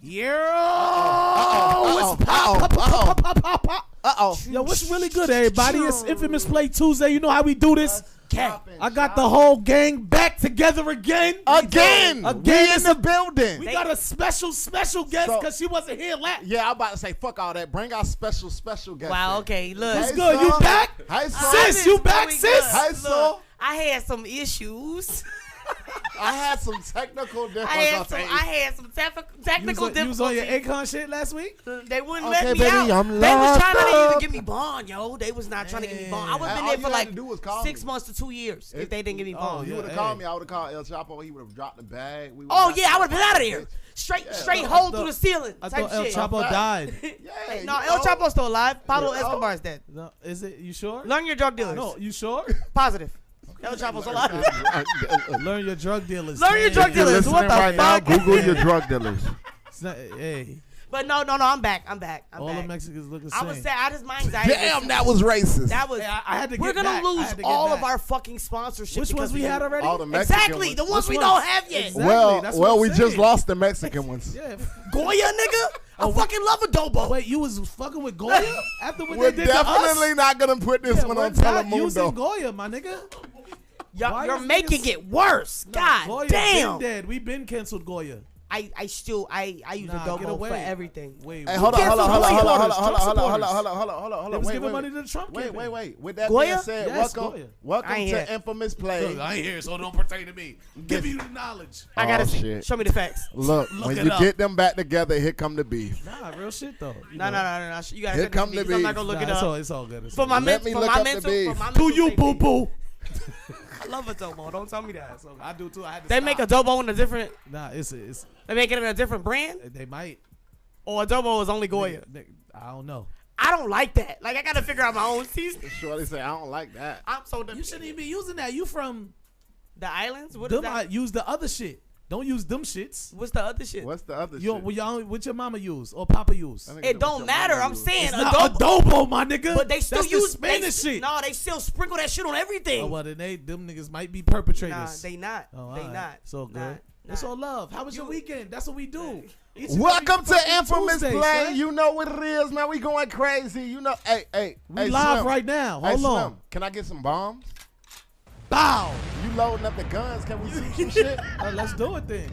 Yo, what's really good, everybody? It's Infamous Play Tuesday. You know how we do this. I got the whole gang back together again. Again in the building. We got a special guest because she wasn't here last. Yeah, I'm about to say, fuck all that. Bring our special guest. Wow, okay, look. What's good? You back? Hey, sis, you back, sis? Hey, so I had some issues. I had some technical difficulties. I had some technical difficulties. You was on your Akon shit last week? They wouldn't let me baby, out. I'm They was trying to locked even give me bond, yo. They was not trying to give me bond. I would have been there for like 6 months to 2 years if they didn't give me bond. You would have called me. I would have called El Chapo. He would have dropped the bag. Oh yeah, I would have been out of there. Straight hole through the ceiling. I thought El Chapo died. No, El Chapo's still alive. Pablo Escobar's dead. No, is it? You sure? Learn your drug dealers. No, you sure? Positive. El Chapo's alive. Learn your drug dealers. Learn your drug dealers. What the right fuck? now, Google your drug dealers. Hey. But no, I'm back. All the Mexicans look the I same. was sad. I just my anxiety. Damn, that was racist. That was. I had to We're get gonna back. lose all of our fucking sponsorship. Which ones we had already? All the Mexican Exactly, ones. the ones Which we ones? don't have yet. Exactly. That's what Well, I'm we just saying. lost the Mexican ones. Yeah. Goya, nigga. I fucking love adobo. Wait, you was fucking with Goya after what We're they did to us? definitely not gonna put this one We're on not using Telemundo. Goya, my nigga. You're making it worse. God Goya damn. been dead. We been canceled Goya. I use Get adobo away. for everything. Wait, Hey, hold on. They was Wait, giving money to the Trump campaign. Wait. With that Goya? being said, Yes, Goya. welcome I ain't to here. Infamous Play. Look, I ain't here, so don't pertain to me. Give you the knowledge. I gotta see. shit. Show me the facts. Look, Look when it you up. get them back together, here come the beef. Nah, real shit though. No. You gotta Here send come this the to me, 'cause I'm not beef. gonna look it It's up. all good. It's For all my good. Let me look up the mental. beef. For my Do mental you, safety. boo boo? I love adobo. Don't tell me that. So I do too. I had to They stop. make adobo in a different. Nah, it's They make it in a different brand, they might. or adobo is only Goya. I don't know. I don't like that. Like I gotta figure out my own seasoning. Shorty say, I don't like that. I'm so You shouldn't even be using that. You from the islands. What is them? that? Use the other shit. Don't use them shits. What's the other shit? What's the other Yo, shit? what your mama use or papa use? It don't matter. I'm saying It's not adobo. adobo, my nigga. But they still That's the use Spanish shit. No, they still sprinkle that shit on everything. Oh, well, then them niggas might be perpetrators. Nah, they not. Oh, They alright. not. So good. Nah. It's all love. How was your weekend? That's what we do. Each and Welcome every to fucking Infamous Tuesday, Play. son. You know what it is, man. We going crazy. You know, hey, We live Slim. right now. Hey, Hold on. Slim, can I get some bombs? Bow. You loading up the guns? Can we see some shit? Let's do it then.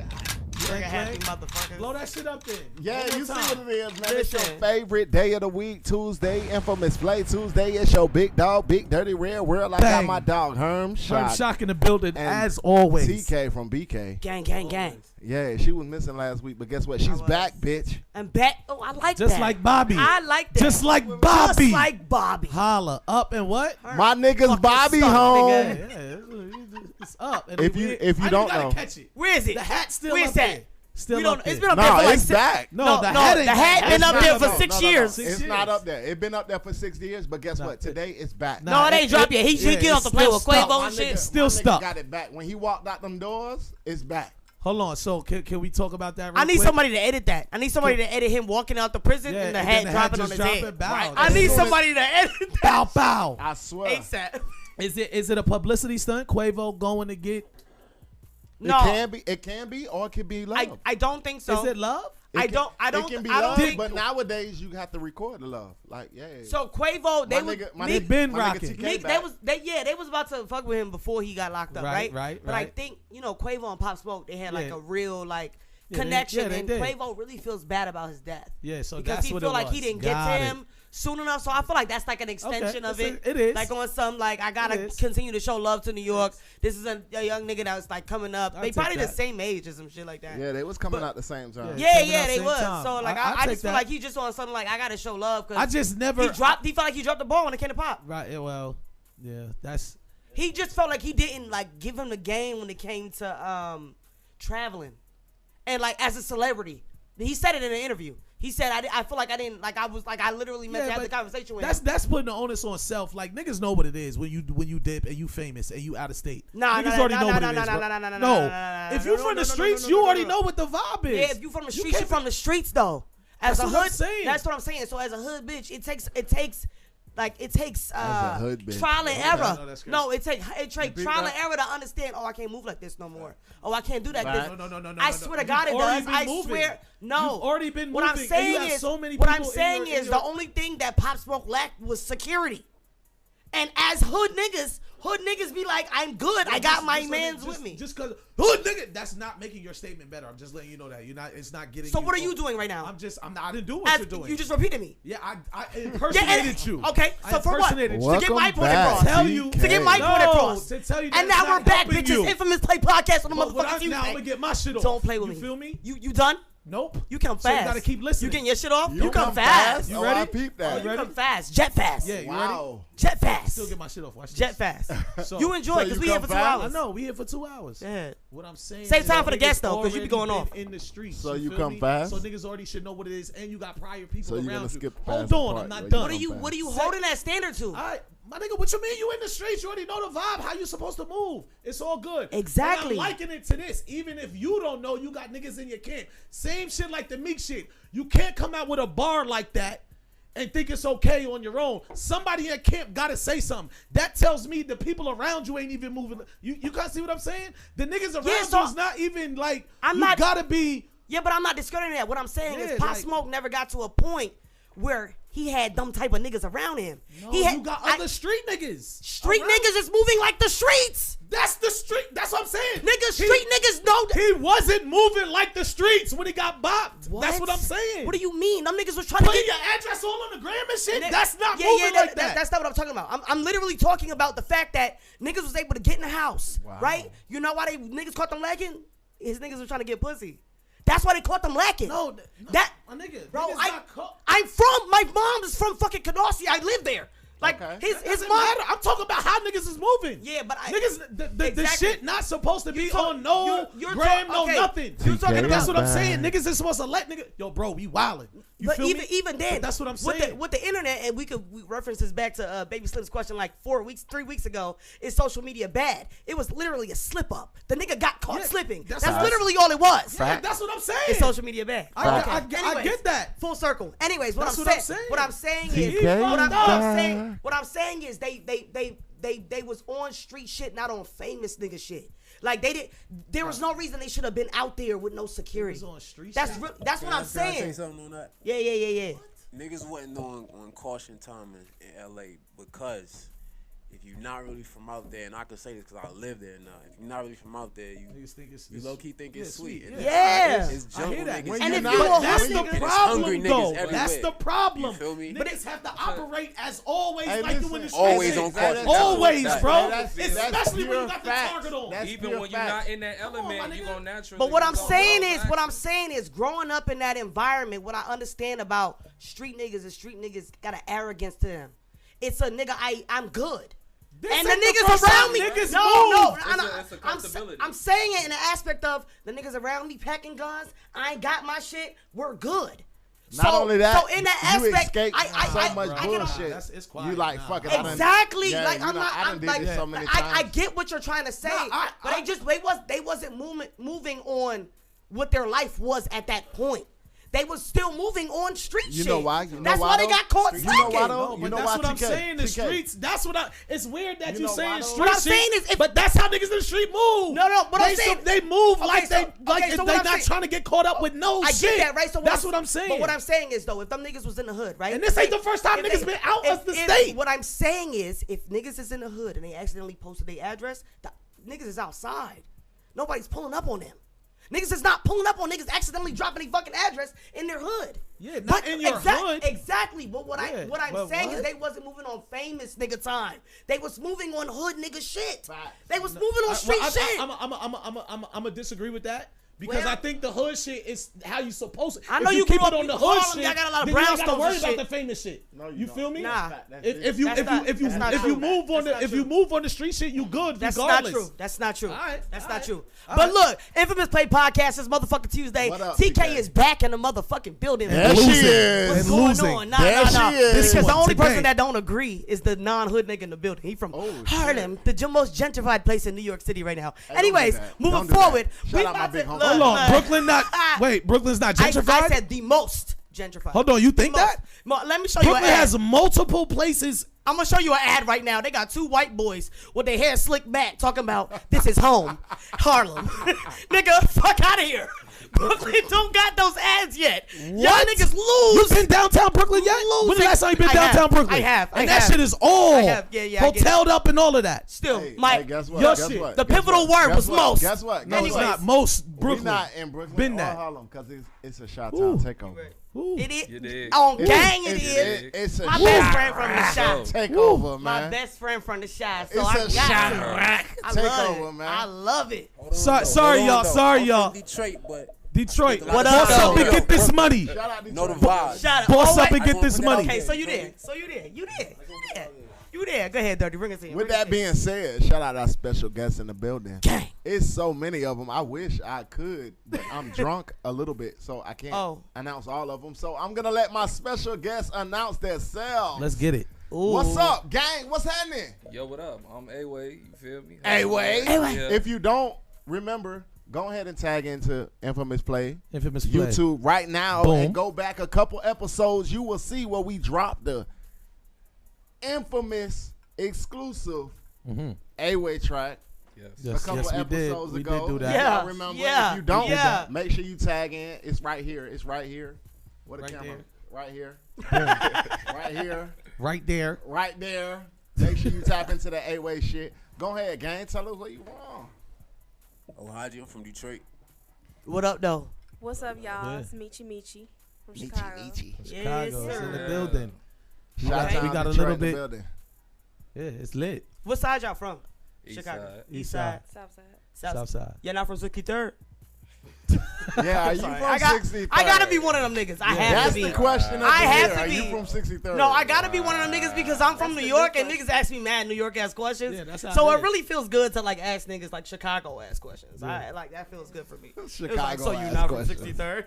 Like a Clank, happy motherfucker. blow that shit up then. Yeah, One more you see time. what it is, man. It's your Listen. favorite day of the week, Tuesday, Infamous Play Tuesday. It's your big dog, Big Dirty Red World. I got Bang. my dog, Herm Shock. Shock in the building And as always. TK from BK. Gang. Yeah, she was missing last week, but guess what? She's back, bitch. I'm back. Oh, I like that. Just like Bobby. I like that. Just like Bobby. Just like Bobby. Holla up and what? My niggas fucking Bobby stuck, home. nigga. Yeah, it's up. And If we- you I don't gotta know. catch it. Where is it? The hat's still Where's up that? there. Still We don't. up It's there. been up there No, for like it's back. No, the hat ain't the hat back. been It's up not there up for there. 6 No. years. Six It's years. not up there. It's been up there for 6 years, but guess No, what? Today it's back. No, it ain't dropped yet. He yeah, get off it's the plane still with stuck. Quavo My and shit. nigga- Still my stuck. nigga got it back. When he walked out them doors, it's back. Hold on. So can we talk about that real I need quick? somebody to edit that. I need somebody to edit him walking out the prison Yeah, and the and hat then the hat dropping on just his dropping. head. Bow. I As need soon as- somebody to edit that Bow bow. I swear. ASAP. Is it a publicity stunt? Quavo going to get? No, It can be, or it can be love. I don't think so. Is it love? I don't It can be I don't love, think. but nowadays you have to record the love. Like, yeah. So Quavo, they was They been my nigga rocking. TK they back. was about to fuck with him before he got locked up, right? But I think Quavo and Pop Smoke, they had like Yeah. a real like Yeah, they- connection, yeah, they and did. Quavo really feels bad about his death. Yeah, so because that's he what feel it like was. he didn't get Got to it. him soon enough. So I feel like that's like an extension of it. It is. Like on some like I It gotta is. continue to show love to New York. This is a young nigga that was like coming up. I'll They take probably the that. same age or some shit like that. Yeah, they was coming out the same time. Yeah. coming Yeah, out they same was. time. So like I'll I take just feel that. like he just on something like I gotta show love because I just never. he felt like he dropped the ball when it came to Pop. Right. Yeah, well, yeah. That's. He just felt like he didn't like give him the game when it came to traveling, and like as a celebrity, he said it in an interview. He said I feel like I didn't like I literally meant to have the but conversation with him. That's putting the onus on self. Like niggas know what it is when you dip and you famous and you out of state. Nah, niggas nah, already nah, know nah, what nah, it is. nah, bro. nah, nah, nah, nah, No, nah, nah, if nah, you no, from no, the no, streets, no, you no, already no. know what the vibe is. Yeah, if you from the streets, you can't from the streets though. As That's a what I'm hood, saying. that's what I'm saying. So as a hood bitch, it takes Like it takes a hood bitch. trial and error. No, it takes trial and error to understand. Oh, I can't move like this no more. Oh, I can't do that. Right. No. I swear to God, it does. I swear. No. You've already been what moving. I'm saying and you have is, so many what people I'm saying is, the only thing that Pop Smoke lacked was security. And as hood niggas be like, I'm good. I got my mans with me. Just because hood nigga, that's not making your statement better. I'm just letting you know that you're not. It's not getting. So what are you doing right now? I didn't do what you're doing. You just repeated me. Yeah, I impersonated you. Okay, so for what? To get my point across. To get my point across. To tell you and now we're back, bitches. Infamous Play Podcast on the motherfucking Tuesday. Now I'm gonna get my shit off. Don't play with me. You feel me? You done? Nope. You come fast. So you gotta keep listening. You getting your shit off? You come fast. You ready? I peeped that. You come fast. Jet fast. Yeah, you wow. ready? Jet fast. Still get my shit off. Watch this. Jet fast. So, you enjoy because we here for 2 hours. I know we here for 2 hours. Yeah. What I'm saying. Save time for the guests though, because you be going off in the streets. So you feel come me? fast. So niggas already should know what it is, and you got prior people So you around gonna you. skip Hold past on, the I'm not part done. What are you holding that standard to? All right, my nigga, what you mean? You in the streets? You already know the vibe. How you supposed to move? It's all good. Exactly. And I'm liking it to this. Even if you don't know, you got niggas in your camp. Same shit like the Meek shit. You can't come out with a bar like that and think it's okay on your own. Somebody in camp gotta say something. That tells me the people around you ain't even moving. You guys see what I'm saying? The niggas around you is not even like. Gotta be. Yeah, but I'm not discrediting that. What I'm saying is Pop like, Smoke never got to a point where he had them type of niggas around him. No, you got other street niggas. Street niggas is moving like the streets. That's the street. That's what I'm saying. Street niggas know that. He wasn't moving like the streets when he got bopped. What? That's what I'm saying. What do you mean? Them niggas was trying to Putting get your address all on the gram and shit. That's not moving like that. That's not what I'm talking about. I'm literally talking about the fact that niggas was able to get in the house, right? You know why niggas caught them lacking? His niggas was trying to get pussy. That's why they caught them lacking. No, that my nigga, bro. I'm my mom is from fucking Canarsie. I live there. Like his mom. Matter. I'm talking about how niggas is moving. Yeah, but niggas, the shit not supposed to be on no gram, no nothing. You talking about? That's what I'm saying. Niggas is supposed to let nigga. Yo, bro, we wildin'. You but feel me? Even then, but that's what I'm saying. With the internet, and we reference this back to Baby Slim's question like 3 weeks ago. Is social media bad? It was literally a slip up. The nigga got caught slipping. That's literally all it was. Yeah, that's what I'm saying. Is social media bad? I get that. Full circle. Anyways, what I'm saying is they was on street shit, not on famous nigga shit. Like there was no reason they should have been out there with no security. On street that's what I'm saying. Can I say something on that? Yeah. Niggas wasn't on caution time in LA because if you're not really from out there, and I can say this because I live there now. If you're not really from out there, you low key think it's sweet. Yeah. It's jungle niggas. And if that's the problem, though. That's the problem. You feel me? Niggas have to operate as always, like you in the streets. Always on caution. Always, bro. Especially when you got the target on. Even when you're not in that element, you gonna naturally. But what I'm saying is, growing up in that environment, what I understand about street niggas is street niggas got an arrogance to them. It's a nigga, I'm good. And the niggas around me, I'm saying it in the aspect of the niggas around me packing guns. I ain't got my shit. We're good. Not only that, so in that aspect, so much bullshit. It's quiet. You like fuck it. Exactly. Like I'm not. I get what you're trying to say, but they wasn't moving on what their life was at that point. They was still moving on street shit. You know why? That's why they got caught slacking. You know why though? But that's what I'm saying. The streets. That's what it's weird that you saying street. What I'm saying is, but that's how niggas in the street move. No. But I'm saying they move like they not trying to get caught up with no shit. I get that, right? So that's what I'm saying. But what I'm saying is though, if them niggas was in the hood, right? And this ain't the first time niggas been out of the state. What I'm saying is, if niggas is in the hood and they accidentally posted their address, the niggas is outside. Nobody's pulling up on them. Niggas is not pulling up on niggas accidentally dropping a fucking address in their hood. Yeah, not in your hood. Exactly. But what I'm saying is they wasn't moving on famous nigga time. They was moving on hood nigga shit. They was moving on street shit. I'm a disagree with that. Because I think the hood shit is how you supposed to. I know you keep it on the hood shit. I got a lot of brownstones. You gotta worry about the famous shit. No, you feel me? Nah. If you move on the street shit, you good. That's regardless. not true. That's not true. That's not true. All but right. look, Infamous Play Podcast is motherfucking Tuesday. Up, TK is back in the motherfucking building. There she is. What's And going losing. on? There she is. Because the only Today. person that don't agree is the non-hood nigga in the building. He from Harlem, the most gentrified place in New York City right now. Anyways, moving forward. Shout out my big homie. Hold on, Brooklyn not. Wait, Brooklyn's not gentrified. I said the most gentrified. Hold on, you think that? Let me show you Brooklyn an ad. has multiple places. I'm gonna show you an ad right now. They got 2 white boys with their hair slicked back talking about this is home, Harlem. Nigga, fuck out of here. Brooklyn don't got those ads yet. Y'all niggas lose. You been downtown Brooklyn yet? When's the last time you been downtown Brooklyn? I have. And that shit is all hoteled up and all of that. Still, guess what? Your Guess shit. what? The pivotal word was most. Guess what? No, it's Anyways. not most Brooklyn. We're not in Brooklyn Been or that. Harlem because it's a Chi-Town takeover. Ooh. It You is. dig. On gang it is. It's a My best friend from the Chi-Town Chi. takeover, My man. best friend from the Chi. So It's I a got Chi-Town it. I love takeover, it. man. I love it. Sorry, y'all. Sorry, I'm y'all. from Detroit, but Detroit, What boss up, up and though? get this money. Shout out know the Detroit. vibes. Shout out. Boss up wait. and get this money. Okay, so you there. You there. Go ahead, Dirty. Bring us in. With Bring us that in. being said, shout out our special guests in the building. Gang. It's so many of them. I wish I could, but I'm drunk a little bit, so I can't announce all of them. So I'm going to let my special guests announce themselves. Let's get it. What's up, gang? What's happening? Yo, what up? I'm A-Way. You feel me? A-Way. Yeah. If you don't remember, go ahead and tag into Infamous Play. Infamous Play. YouTube right now Boom. and go back a couple episodes. You will see where we dropped the infamous exclusive A-Way track Yes, a couple we did. episodes We ago. did do that. Yeah. I remember. Yeah. If you don't, Yeah. make sure you tag in. It's right here. It's right here. What a Right camera. there. Right here. Right here. Right there. Right there. Make sure you tap into the A-Way shit. Go ahead, gang. Tell us what you want. Oh, Haji, I'm from Detroit. What up, though? What's up, y'all? Yeah. It's Michi from Chicago. Yes, Chicago, it's in the sir. building. Shout out Okay. to We got a Detroit little in the bit. building. Yeah, it's lit. What side y'all from? East Chicago. side. East side. Southside. South side. You're not from 63rd? Yeah, are you Sorry. from I 63rd? gotta be one of them niggas. I have That's to be. the question of the I have year. to Are be. you from 63rd? No, I gotta be one of them niggas because I'm from That's New the York good and question. niggas ask me mad New York ass questions. Yeah, that's how So it it is. really feels good to like ask niggas like Chicago ass questions. I like that feels good for me. It was like, Chicago so you ass not from questions. 63rd?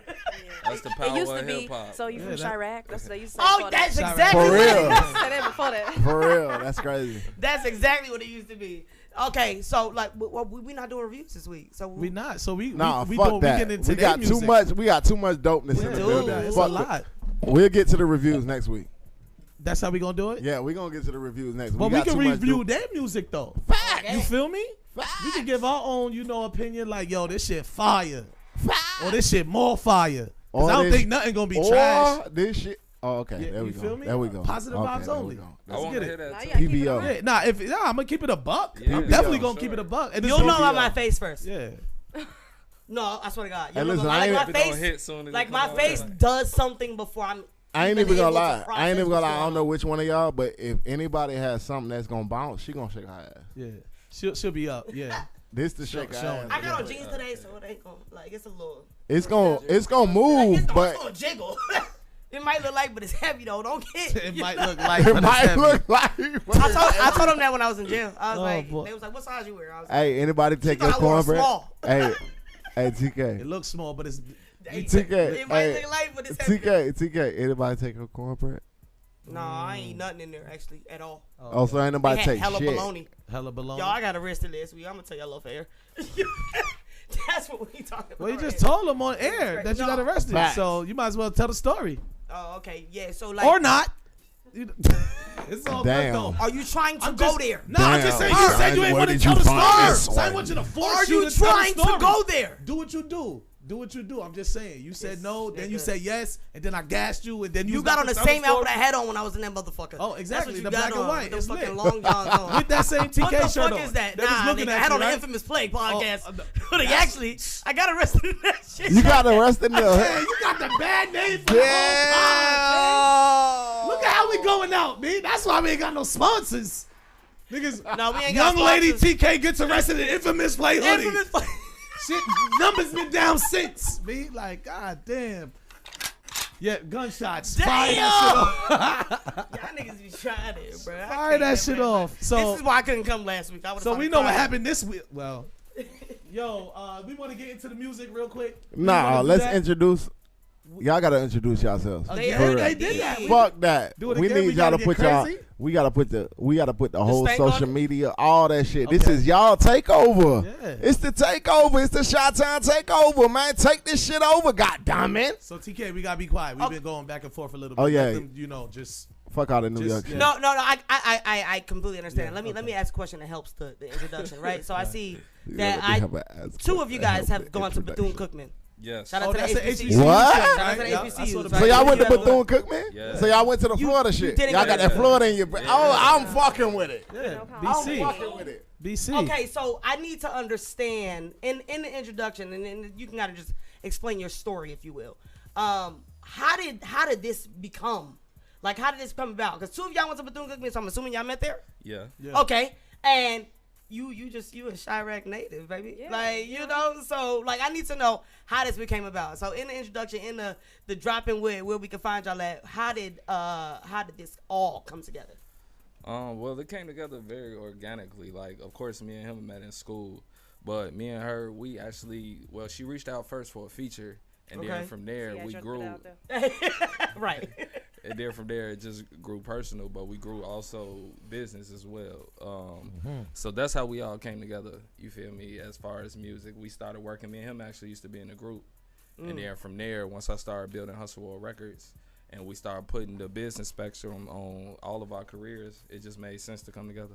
That's the power It used to of be, hip-hop. so you Yeah, from that- Chirac? That's what they used to say. Oh, before that's that. exactly For what real. it is. Say that before that. For real. That's crazy. That's exactly what it used to be. Okay, so like we not doing reviews this week. So We not. So we Nah, we fuck doing, that. We getting into We got their too music. much. We got too much dopeness in the do. building. It's Fuck a it. lot. We'll get to the reviews next week. That's how we gonna do it. Yeah, we're gonna get to the reviews next week. But we got can too much review dope. their music though. Facts. You feel me? Facts. We can give our own, opinion. Like, yo, this shit fire. Or this shit more fire. Cause Or I don't this- think nothing gonna be or trash. this shit. Oh, okay. Yeah, there we you go. feel me? There we go. Positive Okay, vibes there we only. go. I Let's want get to hear it. that Nah, too. you gotta keep it PBO. on. Yeah, I'm gonna keep it a buck. Yeah. I'm definitely PBO, gonna keep sure. it a buck. And you'll it's know gonna about be my a- face first. Yeah. No, I swear to God. Hey, You'll know listen, about- I like ain't- my It don't face, hit soon as like it my come face out. does something before I'm. I ain't even even gonna able to lie. I ain't process even gonna what's lie. I going don't know on. which one of y'all, but if anybody has something that's gonna bounce, she gonna shake her ass. Yeah. She'll be up. Yeah. This the shake her showing. ass. I got on jeans today, so it ain't gonna like it's a little. It's gonna Like, move, it's but gonna jiggle. It might look like, but it's heavy though. Don't get. It might look like. it but it's might heavy. look like. I told them that when I was in jail. I was Oh, like, boy. they was like, "What size you wear?" I was like, Hey, anybody take thought your I wore a cornbread? small. Hey, It TK. looks small, but it's. TK. "It might Hey, look light, but it's heavy." TK. Anybody take your cornbread? No, I ain't nothing in there actually at all. Oh, so ain't They nobody had take hella shit. baloney. Hella baloney. Y'all, I got arrested last week. I'm gonna tell y'all a little fair. That's what we talking about. Well, you just right told them on air that you No. got arrested, Facts. so you might as well tell the story here. Oh, okay, yeah. So like, or not. It's all Damn. good though. are you trying to I'm go just- there? No, I'm just Damn. saying. You said you Where ain't want to did tell you the find story. this So I one? want you to force Are you you to tell the trying to story. go there? Do what you do. Do what you do. I'm just saying. You said Yes, no, then nigga. you said yes, and then I gassed you, and then You was got about on the to tell same story. outfit I had on when I was in that motherfucker. Oh, exactly, That's the what you black got and on. white. Them It's fucking lit. long johns on. With that same TK What the shirt fuck on. is that? They was Nah, looking nigga, at I had you, on the right? Infamous Play podcast. Oh, But actually, I got arrested in that shit. You got arrested in Man, the. you got the bad name for the whole pod, man. Look at how we going out, man. That's why we ain't got no sponsors. Niggas, No, we ain't got young lady sponsors. TK gets arrested in Infamous Play hoodie. Infamous Play. Shit, numbers been down since. Me, like, god damn. Yeah, gunshots. Fire that shit off. Y'all niggas be trying it, bro. I Fire can't that get shit mad. off. So, This is why I couldn't come last week. I would've so we fucking know what cried. happened this week. Well, yo, we want to get into the music real quick. We Nah, wanna do let's that? introduce. Y'all gotta introduce yourselves. They Again, already they did that. did. Fuck that. Do it We again. We need y'all gotta to get put y'all. crazy? We gotta put the whole stank on social it? media, all that shit. This Okay. is y'all takeover. Yeah. It's the takeover. It's the Chi-Town takeover, man. Take this shit over, goddamn it. So TK, we gotta be quiet. We've been going back and forth a little bit. Oh, yeah. Let them, just Fuck all the New Just- York yeah. shit. No. I completely understand. Yeah, Let me ask a question that helps the introduction, right? So I see You that gotta have a ass two of you guys help have the gone to introduction. Bethune-Cookman. Yes. Shout out Oh, to that's the the HBCU. HBCU. What? shit, Shout out right? to the Yeah, I HBCUs, saw the right? So y'all went to You have- Bethune-Cookman? Yeah. So y'all went to the You- Florida you shit. didn't Y'all go got to that Florida in your brain. Oh, I'm fucking with it. Yeah, No I'm BC. fucking with it. BC. Okay, so I need to understand in the introduction, and then you can kind of just explain your story, if you will. How did this become? Like, how did this come about? Because two of y'all went to Bethune-Cookman, so I'm assuming y'all met there. Yeah. Yeah. Okay, and you a Chirac native, baby. Yeah, like yeah. so like I need to know how this became about. So in the introduction, in the dropping where we can find y'all at, how did this all come together? Well, it came together very organically. Like, of course, me and him met in school, but me and her, we actually, well, she reached out first for a feature, and Okay. then from there Yeah, we drunk it grew, out there. Right. and then from there it just grew personal, but we grew also business as well. So that's how we all came together. You feel me? As far as music, we started working. Me and him actually used to be in a group, and then from there, once I started building Hustle World Records, and we started putting the business spectrum on all of our careers, it just made sense to come together.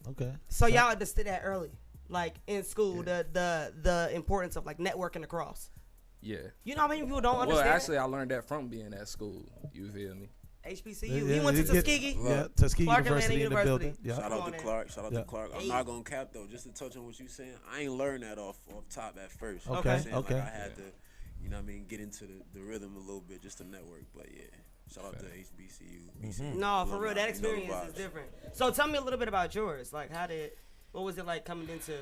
Okay. So y'all understood that early, like in school, the importance of like networking across. Yeah. You know how many people don't Well, understand? actually, I learned that from being at school. You feel me? HBCU. Yeah, he went to you get- Tuskegee. Yeah, Tuskegee Clark University Atlanta in the University. building. Yeah. Shout Come out on to in. Clark. Shout out Yeah. to Clark. I'm not gonna cap though. Just to touch on what you saying, I ain't learned that off top at first. You know what I'm Okay, saying? okay. Like I had to, you know what I mean, get into the rhythm a little bit just to network. But yeah, shout out to HBCU. BCU. No, for real, that Alumni, you know the experience is vibes. different. So tell me a little bit about yours. Like, what was it like coming into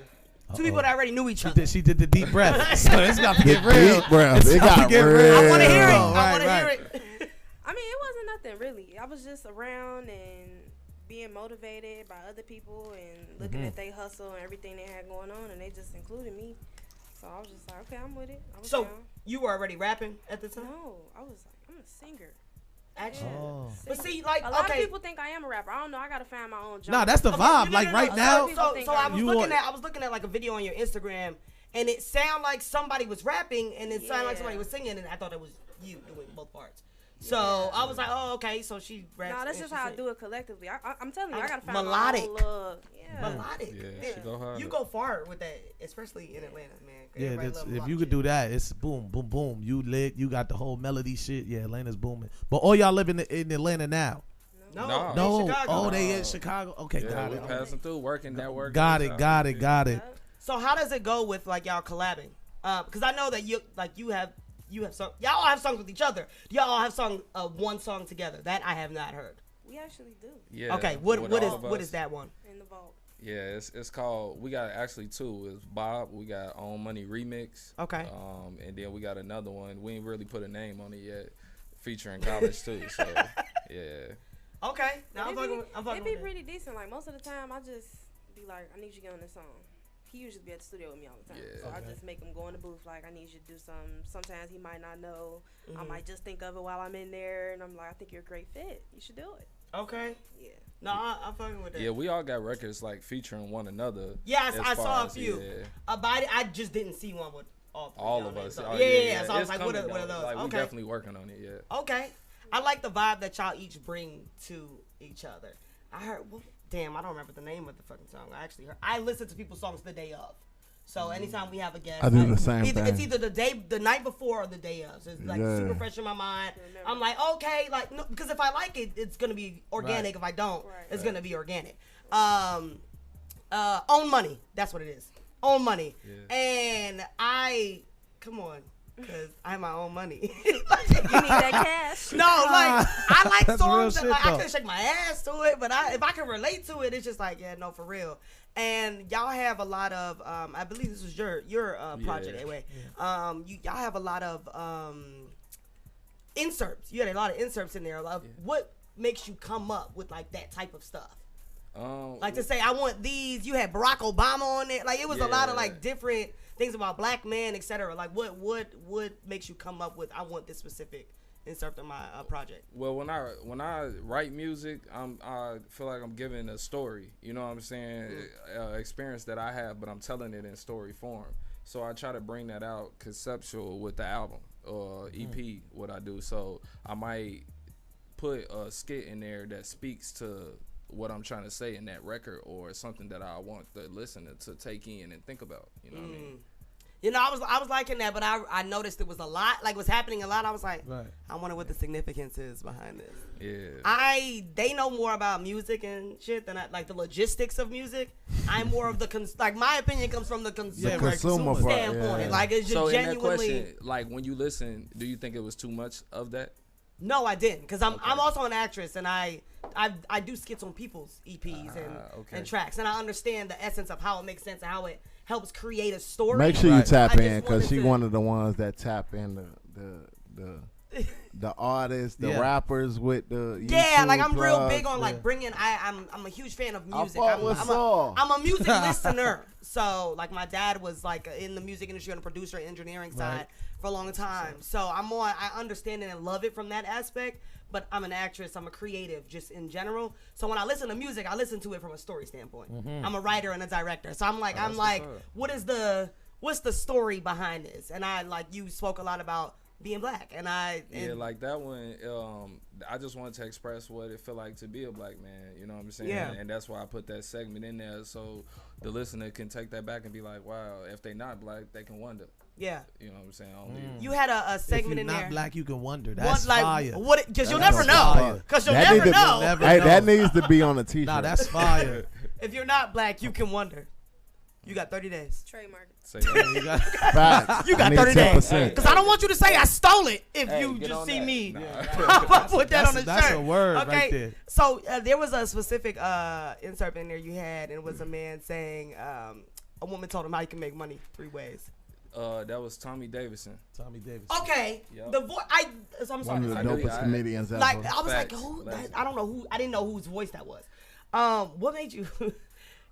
two people that already knew each other? She did the deep breath. So it's got to get The real. deep breath. It's It about to got get real. I want to hear it. Oh, I want to right, hear right. it. I mean, it wasn't nothing really. I was just around and being motivated by other people and looking at they hustle and everything they had going on, and they just included me. So I was just like, okay, I'm with it. I was So down. you were already rapping at the time? No, I was like, I'm a singer. Actually. Oh. But see, like, A lot okay. of people think I am a rapper. I don't know. I gotta find my own job. Nah, that's the Okay, vibe. no, Like no, right no. now, So I was You looking want- at like a video on your Instagram, and it sounded like somebody was rapping, and it sounded like somebody was singing, and I thought it was you doing both parts. So I was like, oh, okay. So she raps. No, that's and just she how I sings. do it collectively. I'm telling you, I gotta find Melodic. my own little, Melodic. Yeah, she go hard. You go far with that, especially in Atlanta, man. yeah, Everybody that's, love if melodic you could shit. do that, it's boom, boom, boom. You lit. You got the whole melody shit. Yeah, Atlanta's booming. But all y'all live in Atlanta now. No, No. in No. Chicago. Oh, they in Chicago. Okay, Yeah, got we it. passing through, working, networking. Got it. Got it. Got it. So how does it go with like y'all collabing? Because I know that you have sung, y'all all have songs with each other. Y'all all have sung one song together. That I have not heard. We actually do Yeah. Okay, with what all of is us. that one? in the vault. Yeah, it's called. We got actually two. It's Bob. We got On Money Remix. Okay. And then we got another one. We ain't really put a name on it yet, featuring college too. So yeah. Okay. Now I'm fucking It be with that. pretty decent. Like most of the time, I just be like, I need you to get on this song. He usually be at the studio with me all the time, Yeah. so I just make him go in the booth. Like, I need you to do something. Sometimes he might not know. I might just think of it while I'm in there, and I'm like, I think you're a great fit. You should do it. Okay. Yeah. No, I'm fucking with that. Yeah, we all got records like featuring one another. Yes, as I far saw a as- few. Yeah. But I just didn't see one with all three. All on of it. us. So, Oh, yeah. So I was It's like, what coming, are though. those? Like, we Okay. definitely working on it. Yeah. Okay. I like the vibe that y'all each bring to each other. I heard, well, damn, I don't remember the name of the fucking song. I listen to people's songs the day of. So anytime we have a guest, I do the same It's thing. either the night before or the day of. So it's like Yeah. super fresh in my mind. I'm like, okay, like no, because if I like it, it's gonna be organic. Right. If I don't, Right. it's gonna be organic. Own money. That's what it is. Own money. Yeah. And come on, because I have my own money. You need that cash. No, like I like That's real songs that shit, like I though. can shake my ass to it, but if I can relate to it, it's just like yeah, for real. And y'all have a lot of I believe this was your project Yeah. anyway. Y'all have a lot of inserts. You had a lot of inserts in there. What makes you come up with like that type of stuff? Like to say I want these. You had Barack Obama on it. Like it was a lot of Yeah. like different things about black men, etc. Like what makes you come up with I want this specific insert in my project? Well, when I write music, I feel like I'm giving a story. You know what I'm saying? Experience that I have, but I'm telling it in story form. So I try to bring that out conceptual with the album or EP. What I do, so I might put a skit in there that speaks to what I'm trying to say in that record, or something that I want the listener to take in and think about. You know what I mean? You know, I was liking that, but I noticed it was a lot, like was happening a lot. I was like, I wonder what the significance is behind this. Yeah. They know more about music and shit than like the logistics of music. I'm more of the like my opinion comes from the consumer standpoint. Yeah. Like it's just so genuinely. In that question, like when you listen, do you think it was too much of that? No, I didn't, because I'm also an actress, and I do skits on people's EPs and tracks, and I understand the essence of how it makes sense and how it helps create a story. Make sure you tap in, because she's one of the ones that tap in the artists, the rappers with the YouTube like I'm plugs, real big on like bringing. I'm a huge fan of music. I'm a music listener. So like my dad was like in the music industry on the producer engineering side for a long time. So I understand it and love it from that aspect. But I'm an actress. I'm a creative, just in general. So when I listen to music, I listen to it from a story standpoint. I'm a writer and a director. So I'm like, what's the story behind this? And you spoke a lot about being black, and like that one. I just wanted to express what it felt like to be a black man. You know what I'm saying? Yeah. And that's why I put that segment in there, so the listener can take that back and be like, wow, if they not black, they can wonder. Yeah. You know what I'm saying? You had a segment in there. If you're not black, you can wonder. That's fire. Because you'll never know. Because you'll never know. Hey, that needs to be on a t-shirt. Nah, that's fire. If you're not black, you can wonder. You got 30 days. Trademark. You got Facts. You got 30 days. Because I don't want you to say I stole it if you just see me. I'll put that on the shirt. That's a word right there. So there was a specific insert in there you had, and it was a man saying a woman told him how you can make money 3 ways. That was Tommy Davidson. Okay. Yep. The voice. I'm sorry. One of the dopest comedians ever. Like I was Facts. like, who? I don't know who. I didn't know whose voice that was. What made you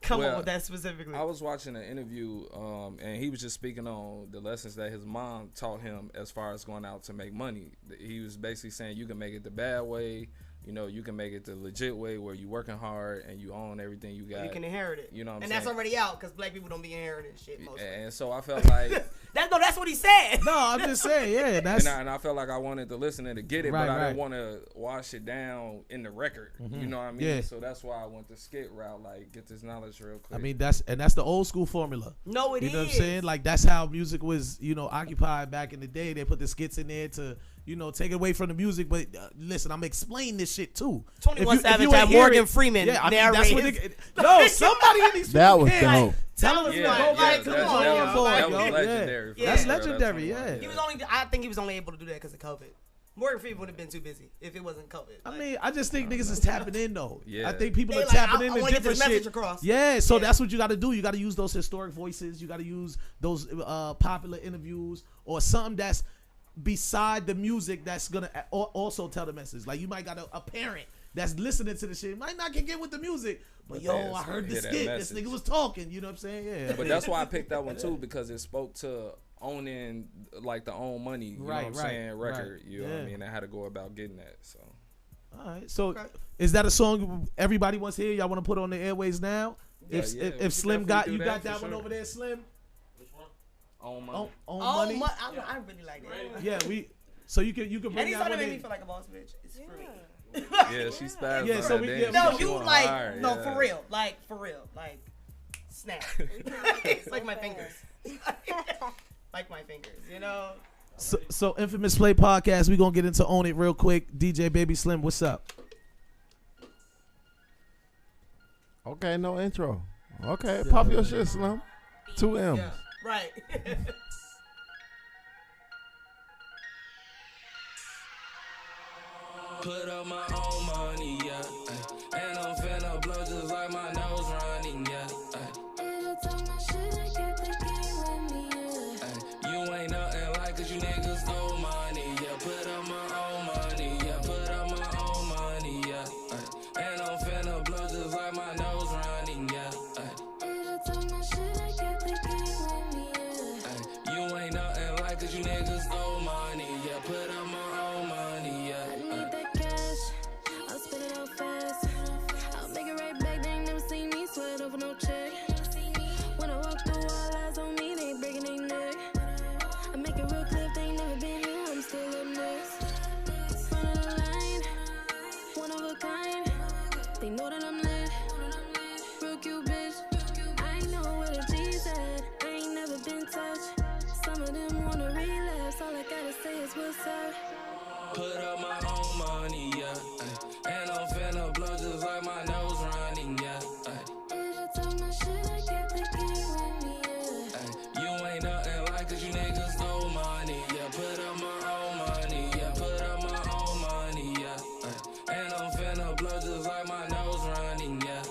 come up with that specifically? I was watching an interview, and he was just speaking on the lessons that his mom taught him as far as going out to make money. He was basically saying you can make it the bad way. You know, you can make it the legit way where you working hard and you own everything you got. You can inherit it. You know what I'm saying? saying? And that's already out because black people don't be inheriting shit mostly. And so I felt like... that's what he said. No, I'm just saying, yeah. And I felt like I wanted the listener to get it, but I didn't want to wash it down in the record. You know what I mean? Yeah. So that's why I went the skit route, like get this knowledge real quick. I mean, that's the old school formula. No, it is. You know what I'm saying? Like that's how music was, occupied back in the day. They put the skits in there to, take it away from the music. But listen, I'm explaining this shit too. 21 Savage had Morgan Freeman narrate. No, somebody in these that was dope. Tell us that was legendary. That's legendary, yeah. I think he was only able to do that because of COVID. Morgan Freeman would have been too busy if it wasn't COVID. I mean, I just think niggas is tapping in though. Yeah. I think people are tapping in to different shit. Across. Yeah, so that's what you got to do. You got to use those historic voices. You got to use those popular interviews or something that's beside the music that's gonna also tell the message. Like you might got a parent that's listening to the shit, might not can get with the music, but I heard the skit. This nigga was talking. You know what I'm saying? Yeah. But that's why I picked that one too, because it spoke to owning like the own money. You know what I'm saying? Record. You know what I mean? I had to go about getting that. So. All right. So is that a song everybody wants to hear? Y'all want to put on the airways now? If Slim got that one over there, Slim. Own money. Own money. I really like that. Yeah, so you can bring and he's that trying one to make in. me feel like a boss bitch. It's free. Yeah, she's spazzed. Yeah, so we for real, like snap, like my fingers, like my fingers, So Infamous Play Podcast, we gonna get into Own It real quick. DJ Baby Slim, what's up? Okay, no intro. Okay, pop your shit, Slim. 2 M's. Yeah, right. Put up my own money, yeah. And I'm finna blow just like my nose running, yeah. You ain't nothing like cause you niggas owe money, yeah. Put up my own money, yeah. Put up my own money, yeah. And I'm finna blow just like my nose running, yeah. You ain't nothing like cause you niggas owe money, yeah. Put up my own money. Put up my own money, yeah. And I'm finna blow just like my nose running, yeah. You ain't nothing like cause you niggas owe money, yeah. Put up my own money, yeah. Put up my own money, yeah. And I'm finna blow just like my nose running, yeah.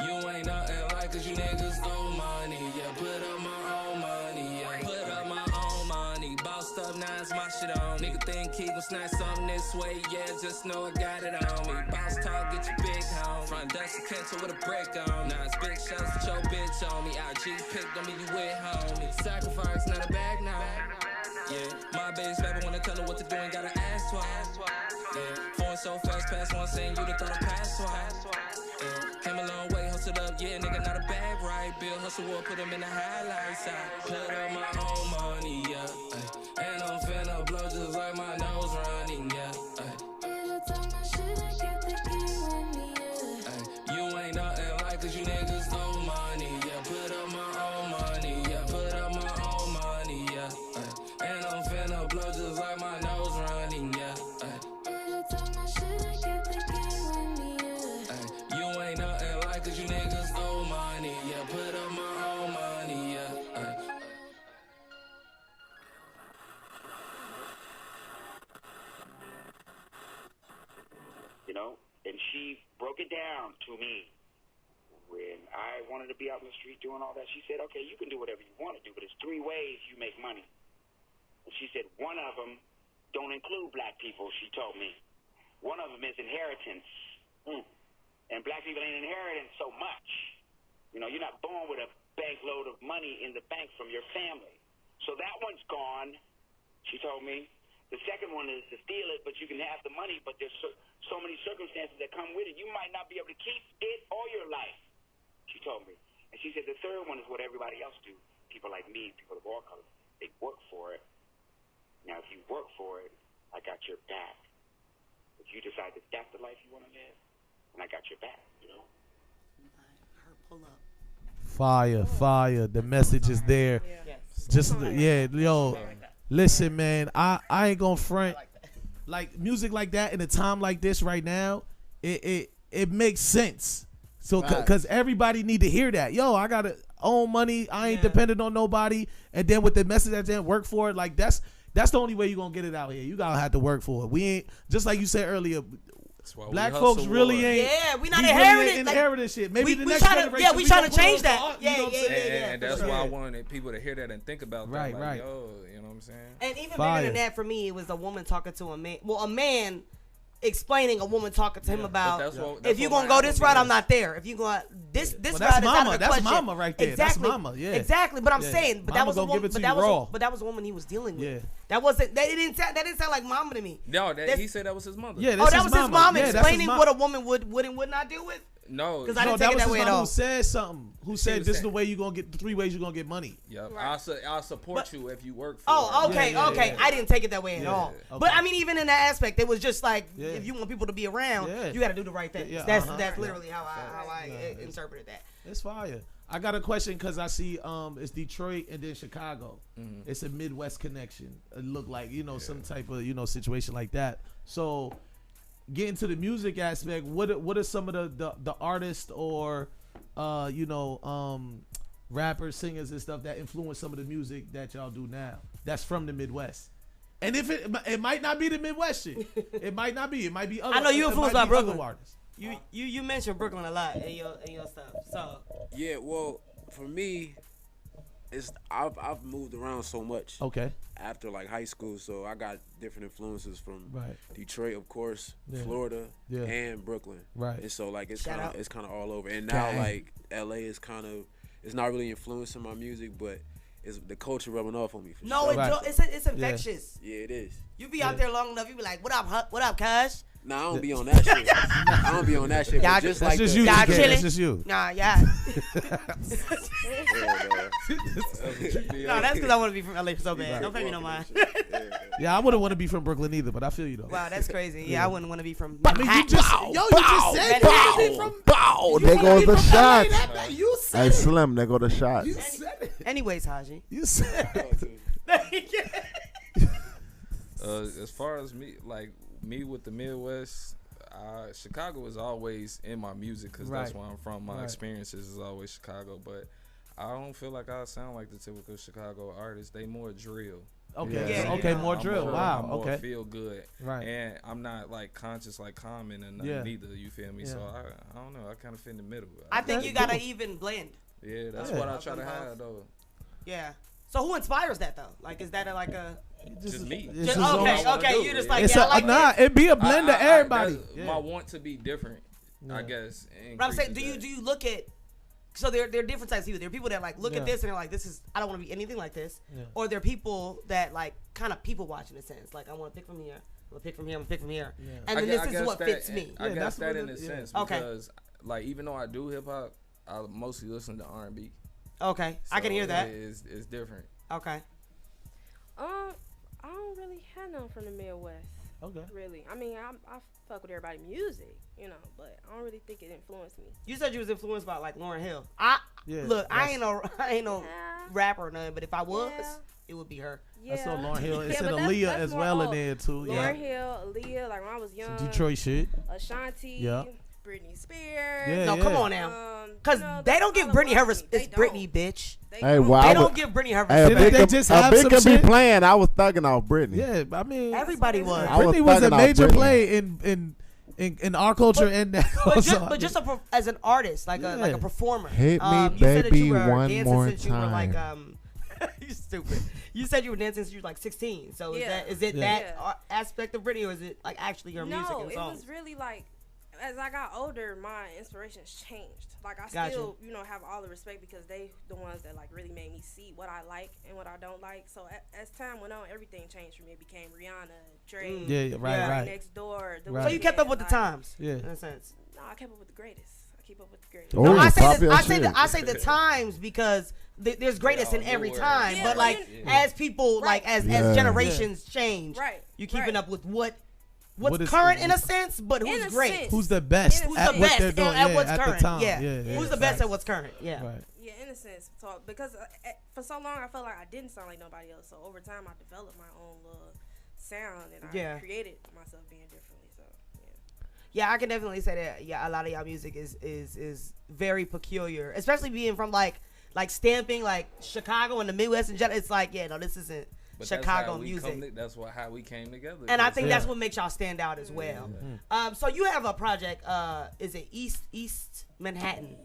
You ain't nothing like cause you niggas owe money, yeah. Put up my own money, yeah. Put up my own money. Bossed up, now it's my shit on. Nigga think he gon' snatch something this way, yeah. Just know I got it on me. Boss talk, get your big home. Front desk cancel with a break on. Now it's big shots with your bitch on me. IG picked on me, you with homie. Sacrifice, not a bag now. Yeah, my bitch baby wanna tell her what to do and gotta ask twice. Yeah, foreign so fast, past one saying you the thought of pass twice. Yeah, came a long way, hustled up, yeah, nigga, not a bag, right? Bill hustle will put him in the highlights. I put up my own money, yeah. And I'm finna blow just like my nose running, yeah. You ain't nothing like cause you niggas owe money, yeah. Put up my own money, yeah. Put up my own money, yeah. And I'm finna blow just like my nose running, yeah. You ain't nothing like cause you niggas owe money, yeah. Put up my own money, yeah. You know, and she broke it down to me when I wanted to be out in the street doing all that. She said, okay, you can do whatever you want to do, but there's 3 ways you make money. And she said, one of them don't include black people, she told me. One of them is inheritance. And black people ain't inheriting so much. You know, you're not born with a bankload of money in the bank from your family. So that one's gone, she told me. The second one is to steal it, but you can have the money, but there's so many circumstances that come with it. You might not be able to keep it all your life, she told me. And she said the third one is what everybody else do. People like me, people of all colors, they work for it. Now, if you work for it, I got your back. If you decide that that's the life you want to live, and I got your back, you know? Pull up. Fire. The message is there. Just, yeah, yo. Listen, man, I ain't gonna front. Like music like that in a time like this right now, it makes sense. So cause everybody need to hear that. Yo, I gotta own money. I ain't dependent on nobody. And then with the message that then work for it, like that's the only way you gonna get it out here. You gotta have to work for it. We ain't, just like you said earlier. Black folks really ain't. Yeah, we not inheriting like, shit. Maybe the next generation. Yeah, we trying to change that. Yeah. And that's why I wanted people to hear that and think about that. Like, yo, you know what I'm saying? And even better than that for me, it was a woman talking to a man. Well, a man explaining a woman talking to him about that's if you gonna go this route, I'm not there. If you go this route is out of the question. That's mama right there. Exactly. That's mama. Yeah. Exactly. But I'm saying, but mama that was a woman. But that was a woman he was dealing with. Yeah. That wasn't. That didn't sound like mama to me. No, he said that was his mother. Yeah. That was his mom explaining what a woman would and would not deal with. No, because I didn't take it that way at all. Who said something? Who said this is the way you gonna get the 3 ways you are gonna get money? Yeah, right. I'll support you if you work for. Oh, okay. I didn't take it that way at all. Okay. But I mean, even in that aspect, it was just like if you want people to be around, you got to do the right thing. That's literally how I interpreted that. It's fire. I got a question because I see it's Detroit and then Chicago. Mm-hmm. It's a Midwest connection. It looked like some type of situation like that. So. Getting to the music aspect, what are some of the artists or rappers, singers and stuff that influence some of the music that y'all do now that's from the Midwest? And if it might not be the Midwest shit. It might not be. It might be other. I know you influenced by Brooklyn artists. You mentioned Brooklyn a lot in your stuff. So yeah, well, for me, I've moved around so much. Okay. After like high school, so I got different influences from Detroit, of course, Florida, and Brooklyn. Right. And so like it's kind of all over. And now like LA is it's not really influencing my music, but it's the culture rubbing off on me. It's infectious. Yeah, it is. You be out there long enough, you be like, what up, cuz? Nah, I don't be on that shit. I don't be on that shit. Y'all Just that's like just the, you. Y'all TK. chilling? That's just you. Nah, yeah. Yeah, No, that's because I want to be from LA so bad. Don't pay me no mind. Yeah, I wouldn't want to be from Brooklyn either, but I feel you though. Wow, that's crazy. Yeah, I wouldn't want to be from I mean, you just said you wanted to be from. Bow. There goes the shots. You said Hey, it. Slim, there go the shots. You said it. Anyways, Haji. You said it. As far as me, like me with the Midwest, Chicago is always in my music because that's where I'm from. My experiences is always Chicago, but I don't feel like I sound like the typical Chicago artist. They more drill. Okay. Yeah. Okay. Yeah. More drill. Wow. I'm more Okay. feel good. Right. And I'm not like conscious like Common and neither. You feel me? Yeah. So I don't know. I kind of fit in the middle. I think you got to even blend. Yeah, that's Yeah. what I try to have though. Yeah. So who inspires that though? Like, is that like a? Just me. It's Just, his own- okay. You just like It's yeah. I like nah. this. It be a blend of everybody. That's my want to be different. I guess. But I'm saying, increases do that. you look at? So there are different types of people. There are people that like look Yeah. at this and they're like, this is I don't want to be anything like this. Yeah. Or there are people that like kind of people watch in a sense. Like I want to pick from here. I'm gonna pick from here. I'm gonna pick from here. Yeah. And then I this is guess what that- fits me. I Yeah, guess that's that what in a it- yeah. sense Okay. because like even though I do hip hop, I mostly listen to R&B. Okay, I can hear that. It's different. Okay. I don't really have none from the Midwest. Okay. Really, I mean, I fuck with everybody's music, you know, but I don't really think it influenced me. You said you was influenced by like Lauryn Hill. Yeah, Look, I ain't no Yeah. rapper or nothing, but if I was, Yeah. it would be her. Yeah. I saw Lauryn Hill. It Yeah, said but that's Aaliyah as more well in old. there too. Lauryn Yeah. Hill, Aaliyah, like when I was young. Some Detroit shit. Ashanti. Yeah. Britney Spears. Yeah, No, yeah. come on now. Cause you know, they that's don't give all Britney her about respect. me. It's They don't. Britney, bitch. They Hey, don't. wow. They I don't would- give Britney her Hey, respect. Did they just have Big some could be shit? playing. I was thugging off Britney. Yeah, I mean, Everybody was. I was Britney was a thugging off major Britney. play in our culture and that also. But just as an artist, like Yeah. a performer. Hit me, you said that baby, you were one dancing more since you were like time. you stupid. You said you were dancing since you were like 16. So Yeah. is it Yeah. that Yeah. aspect of Britney, or is it like actually her music No, and it songs? was really like as I got older, my inspirations changed. Like I Gotcha. still, have all the respect because they the ones that like really made me see what I like and what I don't like. So as time went on, everything changed for me. It became Rihanna, Drake, Yeah, right. Next Door. Right. So you kept up with the times. Yeah. In a sense. No, I kept up with the greatest. I keep up with the greatest. Oh, No, I pop say your shit. I say the times because there's greatness in every time. Yeah, but well, like you- as people Right. as Yeah. generations change, Right. you keeping right. up with what's What is- current in a sense, but In who's a great. sense. Who's the best Who's at the what best they're doing? at what's at current? the time. Yeah. Yeah. Who's the best at what's current? Yeah. Right. Yeah, in a sense. So because for so long I felt like I didn't sound like nobody else. So over time I developed my own little sound and I created myself being differently. So Yeah, I can definitely say that. Yeah, a lot of y'all music is very peculiar, especially being from like stamping like Chicago and the Midwest and general. It's like this isn't But Chicago music. That's how we came together. And I think Yeah. that's what makes y'all stand out as well. So you have a project. Is it East Manhattan?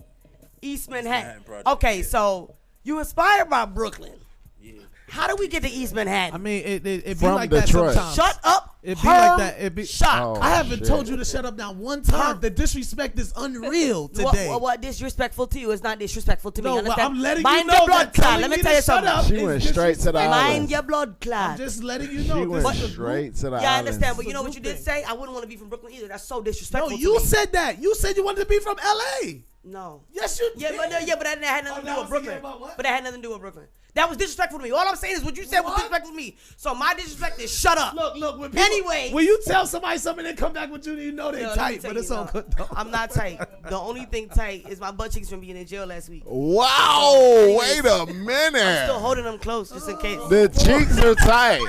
East Manhattan. Manhattan project, Okay, yeah. so you inspired by Brooklyn. Yeah. How do we get to East Manhattan? I mean, it be From like Detroit. that sometimes. Shut up. It be like Herm that. It be. Shock. Oh. I haven't shit. told you to shut up now one time. The disrespect is unreal today. What disrespectful to you is not disrespectful to me. No, but Understand? I'm letting Mind you know your blood that clot. telling Let me me tell to you shut up something. She is went straight to the disrespectful. Mind island. your blood clot. I'm just letting you She know. went This is a straight to the Yeah, I island. understand, but It's you a know what you group did thing. say? I wouldn't want to be from Brooklyn either. That's so No, disrespectful. to you me. said that. You said you wanted to be from LA. No. Yes, you Yeah, did. but that had nothing to do now with I'm Brooklyn. thinking about what? But that had nothing to do with Brooklyn. That was disrespectful to me. All I'm saying is what you said was What? disrespectful to me. So my disrespect is shut up. Look. When people, Anyway. when you tell somebody something and come back with you, you know they Yo, let me tight, tell but you, it's all no, good though. I'm not tight. The only thing tight is my butt cheeks from being in jail last week. Wow, wait a Still minute. holding them close just in case. The cheeks are tight.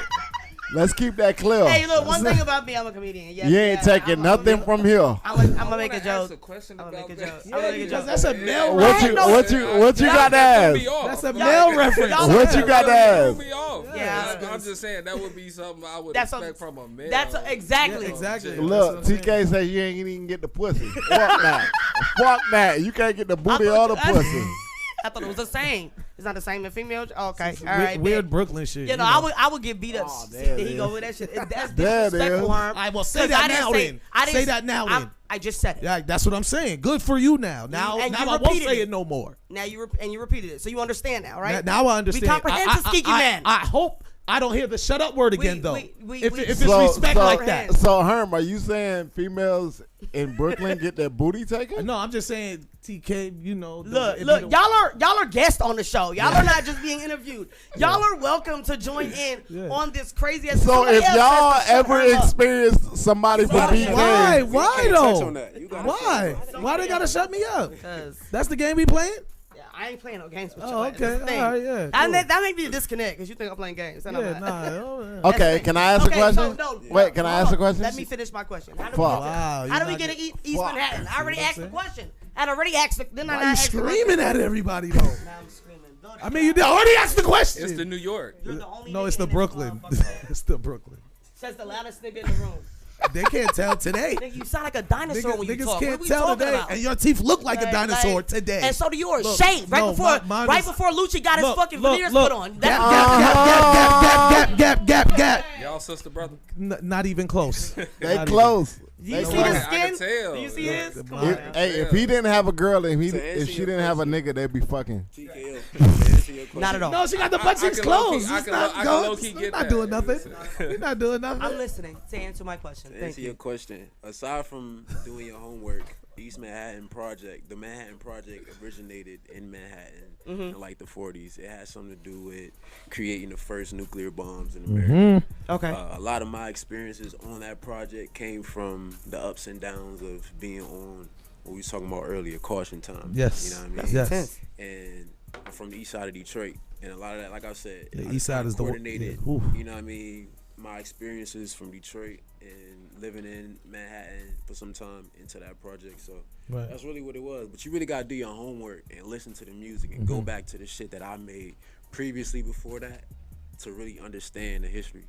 Let's keep that clear. Hey, look, one thing about me, I'm a comedian. Yes, You ain't taking nothing from here. I'm gonna make a Ask joke. a question I'm gonna about make a that. joke. I'm gonna make a because joke. that's a male What reference. you got to ask? That's a male reference. What you got to ask? Yeah, I'm just saying that would be something I would That's expect from a male. exactly. Yeah, exactly. Look, That's what I'm TK say you ain't even get the pussy. Fuck that. Fuck that. You can't get the booty or the pussy. I thought it was the same. It's not the same in female. Okay, all Weird, right. weird bet. Brooklyn shit. You know, I would get beat up. Oh, See, there there it he go is. with that shit. That's There it disrespectful, is. Herm. All right, well, say 'Cause that I didn't now say- then. I didn't Say that now then. I just said it. Yeah, that's what I'm saying. Good for you now. Now And you I won't repeated say it. it no more. Now you repeated it, so you understand now, right? Now I understand. We comprehend, Skeeky man. I hope I don't hear the shut up word again, though. If it's So- respect so- like that. So, Herm, are you saying females in Brooklyn get their booty taken? No, I'm just saying, TK, you know. Look, y'all are guests on the show. Y'all are not just being interviewed. Y'all are welcome to join in on this crazy ass. So if y'all ever experience somebody from BK, why though? Why? Why they gotta shut me up? That's the game we playing? I ain't playing no games with you. Oh, okay. All right, yeah. That may be a disconnect because you think I'm playing games. Okay, can I ask a question? Wait, can I ask a question? Let me finish my question. How do we get to East Manhattan? I already asked the question. I already asked the question. Why you screaming at everybody, though? Now I'm screaming. I mean, you already asked the question. It's the New York. No, it's the Brooklyn. It's the Brooklyn. Says the loudest nigga in the room. They can't tell today. Nigga, you sound like a dinosaur when you Niggas talk. can't tell today, and your teeth look like a dinosaur today. And so do yours. Shaved right before Lucci got his fucking veneers put on. Gap. Y'all sister brother? Not even close. They close. Do you see the skin? I can tell. Do you see his? If he didn't have a girl and if she didn't have a nigga, they'd be fucking. Not at all. No, she got the butt cheeks closed. I can low-key get not that. doing nothing. We're not doing nothing. I'm listening to answer my question. To Thank answer you. your question, aside from doing your homework, East Manhattan Project, the Manhattan Project originated in Manhattan in like the 40s. It had something to do with creating the first nuclear bombs in America. Okay. A lot of my experiences on that project came from the ups and downs of being on what we was talking about earlier, Caution Time. Yes. You know what I mean? Yes. And I'm from the east side of Detroit, and a lot of that, like I said, The I east side is the coordinated. yeah, You know what I mean? My experiences from Detroit and living in Manhattan for some time into that project. So that's really what it was. But you really gotta do your homework and listen to the music and go back to the shit that I made previously before that to really understand the history.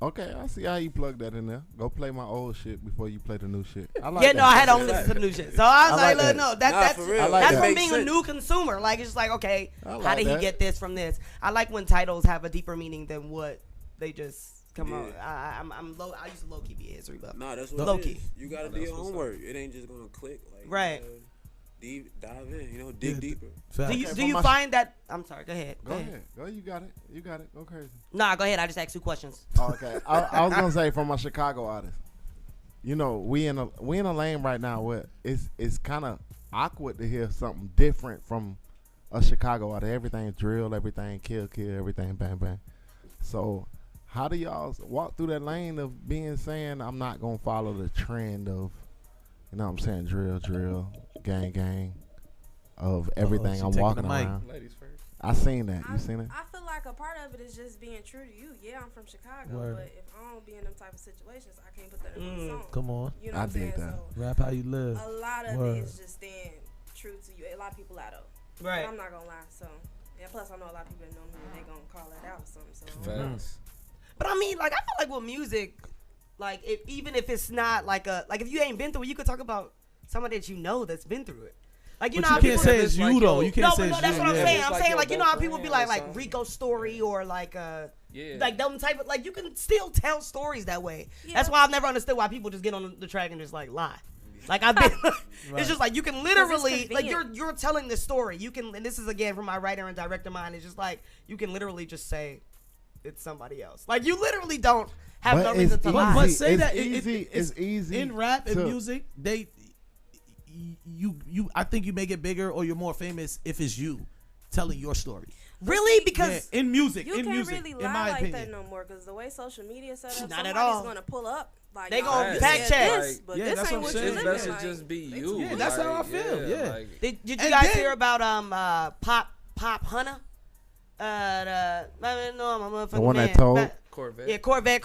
Okay, I see how you plug that in there. Go play my old shit before you play the new shit. I like Yeah, that. no, I had to only listen to the new shit. So I was I like like, that. no, Nah, for real. that's that. from being a new consumer. Like, it's just like, okay, I like how did he that. get this from this? I like when titles have a deeper meaning than what they just come out. I'm low. I used to low key be Ezra, but Nah, that's what low it key. is. You gotta do your homework. It ain't just gonna click. Like, Right. Dive in, dig deeper. Do you find that? I'm sorry. Go ahead. Go ahead. Go, you got it. Go crazy. Nah, go ahead. I just asked 2 questions. Okay, I was gonna say from my Chicago artist. You know, we in a lane right now where it's kind of awkward to hear something different from a Chicago artist. Everything drill, everything kill, everything bang bang. So how do y'all walk through that lane of saying I'm not gonna follow the trend of, you know what I'm saying, drill, gang, of everything I'm walking around. Ladies first. I seen that. You seen it? I feel like a part of it is just being true to you. Yeah, I'm from Chicago, but if I don't be in them type of situations, I can't put that in my song. Come on. You know what I'm dig saying? that. So Rap how you live. a lot of it is just staying true to you. A lot of people out though. Right. I'm not gonna lie. So plus I know a lot of people that know me and they gonna call that out or something. So Facts. But I mean, like, I feel like with music, like, even if it's not like if you ain't been through it, you could talk about somebody that you know that's been through it. Like, you But know, you how can't people say it's you though. You can't say no, it's that's you. what I'm Yeah. saying. It's I'm like saying, your like, you know how best people be friend like or something. Rico's story or like Yeah. like them type of, like, you can still tell stories that way. Yeah. That's why I've never understood why people just get on the track and just like lie. Like, I've been, it's just like you can literally, like, you're telling the story. You can, and this is again from my writer and director mind. It's just like you can literally just say it's somebody else. Like, you literally don't have no reason to lie. But say It's that easy. It's easy in rap and to- music. I think you make it bigger or you're more famous if it's you telling your story. Really? Because in music, you in can't music, really in lie my like opinion. that no more because the way social media set up, Not at somebody's all. gonna pull up. Like, They gonna this fact said check. this, but Yeah, this that's ain't what I'm what saying. you That living should like. just be you. Yeah, that's how I feel. Yeah. like, did you And guys then- hear about Pop Hunter? I mean, no, I'm a motherfucking The one man. that told? Corvette. Yeah, Corvette.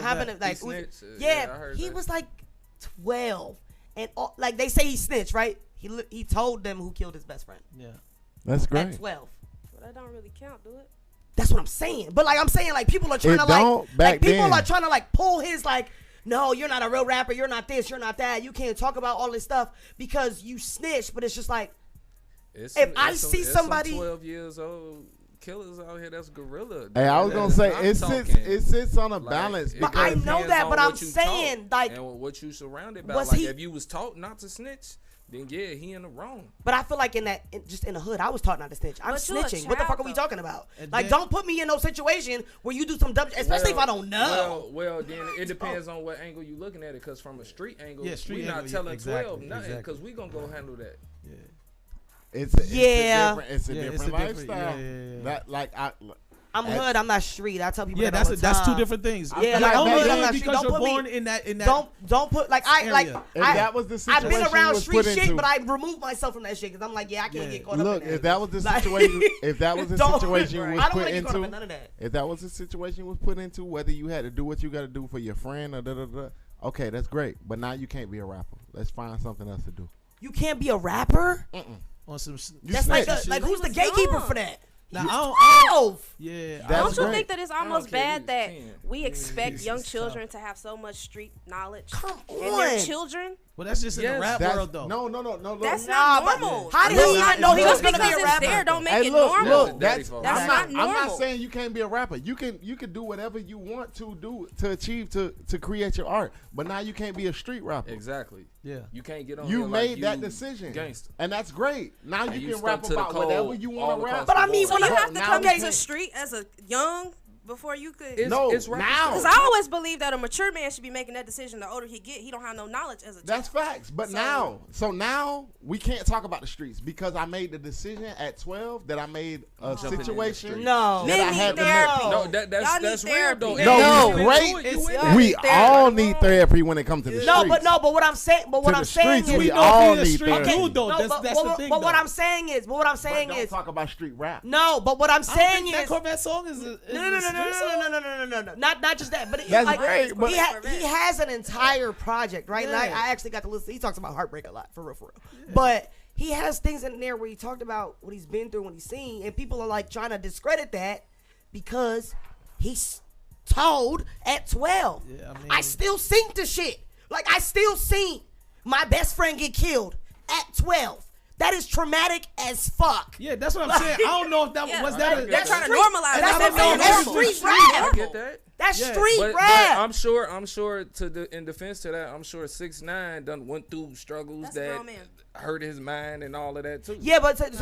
Happened like, He snitched. yeah, I heard he that. was like 12, and like they say he snitched, right? He told them who killed his best friend Yeah. That's at great. 12. But that don't really count, do it? That's what I'm saying. But like I'm saying, like people are trying It to don't back like people then. are trying to like pull his like, no, you're not a real rapper. You're not this. You're not that. You can't talk about all this stuff because you snitched. But it's just like, It's if some- I it's some- see it's some somebody- 12 years old killers out here that's gorilla. Hey, I was That gonna is say not it sits on a Like, balance. it But I because know depends that, on but I'm what you saying, taught like, and what you surrounded by. was Like he- if you was taught not to snitch, then yeah, he in the wrong. But I feel like just in the hood, I was taught not to snitch. I'm But you a snitching. What the fuck are we child, talking about? And Like, then- don't put me in no situation where you do some dumb, especially if I don't know. Well, then it depends on what angle you looking at it. Because from a street angle, Yeah, street we not angle, telling exactly, 12 nothing. exactly. Because we gonna go handle that. It's a Yeah. it's a Yeah, different lifestyle. yeah. That like I'm hood. I'm not street. I tell people Yeah, that all the that's two time. different things. Yeah, Like, like, only I'm hood not- because don't you're put me- born in that. Don't put like I like. area. If that was the I've situation been you around was street put shit, into. but I removed myself from that shit because I'm like, yeah, I can't Yeah. get caught Look, up in that. if that was the Like- situation, if that was the Don't- situation you was I don't put wanna get caught up in into, none of that. if that was the situation you was put into, whether you had to do what you got to do for your friend or okay, that's great. But now you can't be a rapper. Let's find something else to do. You can't be a rapper. On some. That's like snitch. like who's the was gatekeeper young. for that? Now, You I don't- 12. Yeah, That's Don't you great. think that it's almost care. bad He's that 10. we expect He's young tough. children to have so much street knowledge? Come And their on. children? well, that's just in the Yes, rap That's, world, though. no. That's Nah, not but normal. how did No, he not- not know he no, was Just gonna because be a it's rapper? there don't make Hey, it look, normal. look. That's That's I'm not not normal. saying you can't be a rapper. You can do whatever you want to do to achieve to create your art. But now you can't be a street rapper. Exactly. Yeah. You can't get on. You here made like that you decision, Gangster. and that's great. Now And you you can stuck rap to the about code whatever you want all to rap. across But the I mean, board. So you Now have to we come can't- to the street as a young before you could. No, it's rap now. Because I always believe that a mature man should be making that decision. The older he get, he don't have no knowledge as a child. That's facts. But now we can't talk about the streets because I made the decision at 12 that I made a Jumping in the situation street. No. that I Men had need to make. therapy. No, Y'all that's need real therapy. though. No, And you great. do it, you It's- win. We Therapy. all need therapy when it comes to the No, streets. but what I'm saying, To the streets, is we know all being a need street therapy. dude, though. No, That's the thing, but what though. I'm saying is, But don't talk about street rap. no, but what I'm I don't saying think that is, Corvette song is. no. Not just that, but That's like, great, but- he has an entire project, right? And Yeah. I actually got to listen. He talks about heartbreak a lot, for real. But he has things in there where he talked about what he's been through, what he's seen, and people are like trying to discredit that because he's told at 12. Yeah, I mean- I still seen the shit. Like, I still seen my best friend get killed at 12. That is traumatic as fuck. Yeah, that's what I'm saying. I don't know if that Yeah. was that. They're trying to street- normalize and that. I That's don't know if that's that's street street I rap. get that. That's Yeah. street But rap. I'm sure in defense to that, I'm sure 6ix9ine done went through struggles That's a that grown man. hurt his mind and all of that too. Yeah, but what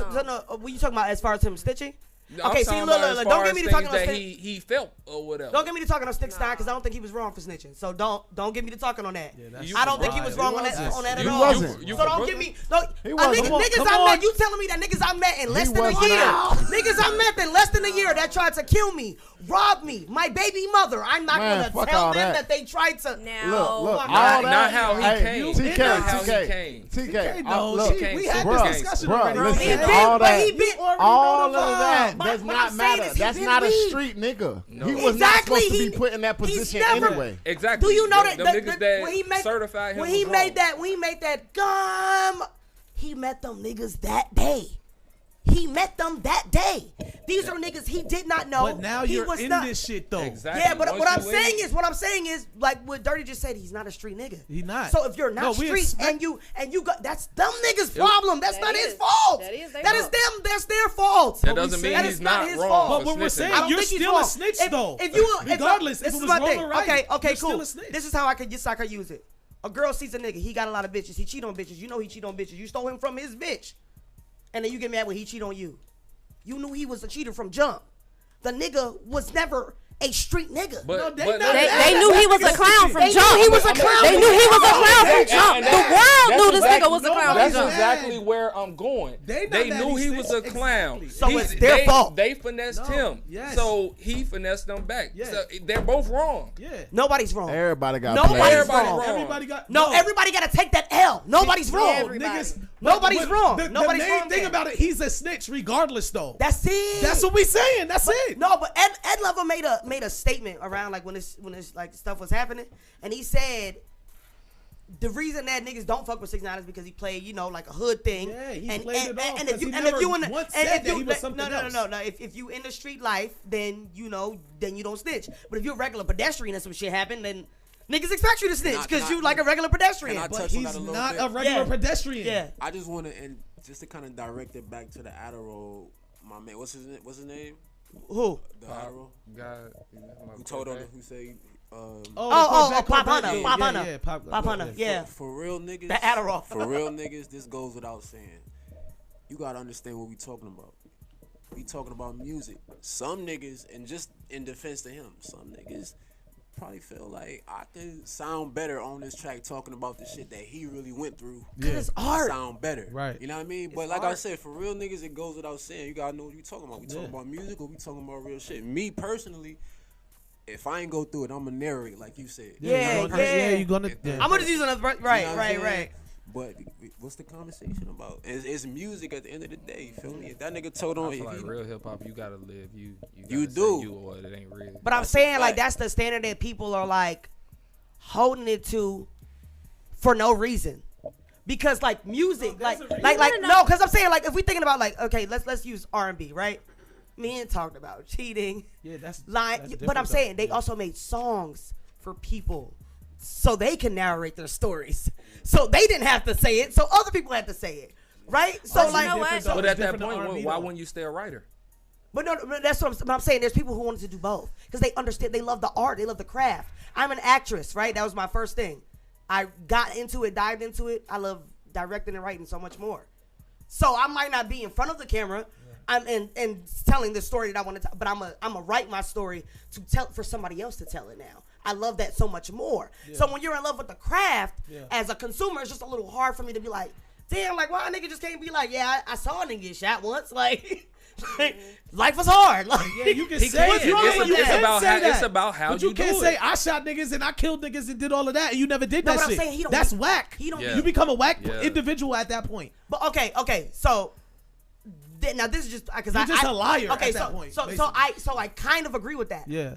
you talking about as far as him stitching? I'm Okay, see, talking look, about as don't far get as me to things talking about that he felt or whatever. Don't get me to talking on 6ix9ine because I don't think he was wrong for snitching. So don't get me to talking on that. Yeah, that's I don't think he right. was wrong on that at He all. wasn't. You So don't from give me He niggas, wasn't. niggas Come I on. met. You telling me that niggas I met in less He than a wasn't. year? No. Niggas I met in less than a year that tried to kill me, rob me, my baby mother. I'm not Man, gonna fuck tell all them that. that they tried to. Now, Look, all Not- that. not how he came. TK, Not how he TK, came. TK. No, Look, see, we had bruh, this discussion bruh, already. listen, He been- all but that, he been- all know the of that vibe. does What not I'm saying matter. is he That's been not a weak. street nigga. No. He was not Exactly, supposed to he- be put in that he's position never- anyway. Exactly. Do you know that them niggas that when he made certified him when was he wrong. made that gum, he met them niggas that day. He met them that day. These are niggas he did not know. But now he you're was in not. this shit though. Exactly. Yeah, but Once what I'm you saying is like what Dirty just said. He's not a street nigga. He not. So if you're No, not we street expect- and you got that's them niggas' problem. That's That not is. his fault. That is their That is fault. them. That's their fault. That But we doesn't mean say- That he's is not not his wrong. fault. for But what we're snitching. saying, I don't you're think he's still a wrong. snitch, If- though. If you, Regardless, if this it is was my wrong thing. or right, Okay, you're cool. still a snitch. This is how I could use it. A girl sees a nigga. He got a lot of bitches. He cheat on bitches. You know he cheat on bitches. You stole him from his bitch, and then you get mad when he cheat on you. You knew he was a cheater from jump. The nigga was never a street nigga. But, they but not- They knew he was a clown from They jump. knew he was a clown. They knew he was a clown from And jump. The that's world knew this exactly- nigga was a clown from That's jump. exactly where I'm going. They not They that knew he he was a snitched. clown. Exactly. So it's their fault. They finessed No. him. Yes. So he finessed them back. Yeah. So they're both wrong. Yeah. Nobody's wrong. Everybody got Nobody's played. Everybody wrong. wrong. Everybody got No, everybody got to take that L. Nobody's wrong. Everybody. Niggas, Nobody's but wrong. The Nobody's main wrong thing there. about it, he's a snitch regardless, though. That's it. That's what we saying. That's it. No, but Ed Lover made a statement around like when this like stuff was happening, and he said the reason that niggas don't fuck with 6ix9ine is because he played like a hood thing. Yeah, he and, played and, it off and 'cause if you he and if never you in the once and said if that you he was something else. no if you in the street life then then you don't snitch. But if you're a regular pedestrian and some shit happened, then niggas expect you to snitch Can I- because can I- you like a regular pedestrian. can I But touch on he's that a little not bit? a regular Yeah. pedestrian. Yeah. I just want to, and just to kind of direct it back to the Adderall, my man, what's his name? Who? The Adderall. God, Who told on him? Who say Pop Hunter. Pop Hunter. Yeah. For real niggas. The Adderall. For real niggas, this goes without saying. You gotta understand what we talking about. We talking about music. Some niggas, and just in defense to him, some niggas probably feel like I could sound better on this track talking about the shit that he really went through. Yeah. It's art. Sound better. Right. You know what I mean? But like I said, for real niggas, it goes without saying. You gotta know what you talking about. We talking about music or we talking about real shit. Me personally, if I ain't go through it, I'm gonna narrate like you said. Yeah, you're gonna. I'm gonna just use another. Right. But what's the conversation about? It's music at the end of the day. You feel me? If that nigga told on, I feel like real hip hop, you gotta live. You do. Say you or it ain't real. But I'm saying like that's the standard that people are like holding it to for no reason. Because like music, no, because I'm saying like if we thinking about like okay, let's use R&B, right? Men talked about cheating. Yeah, that's but I'm saying they also made songs for people so they can narrate their stories. So they didn't have to say it, so other people had to say it, right? So like, you know what? But at that point, why wouldn't you stay a writer? But no, that's what I'm saying. There's people who wanted to do both because they understand, they love the art, they love the craft. I'm an actress, right? That was my first thing. I got into it, dived into it. I love directing and writing so much more. So I might not be in front of the camera. And telling the story that I want to tell, but I'm a write my story to tell for somebody else to tell it now. I love that so much more. Yeah. So when you're in love with the craft, as a consumer, it's just a little hard for me to be like, damn, like why a nigga just can't be like, yeah, I saw a nigga get shot once, like life was hard. Like, yeah, you can say it's about how but you can't say I shot niggas and I killed niggas and did all of that and you never did that shit. Saying that's whack. You become a whack individual at that point. But okay, so. Now this is just because you're just a liar at that point. So I kind of agree with that. Yeah.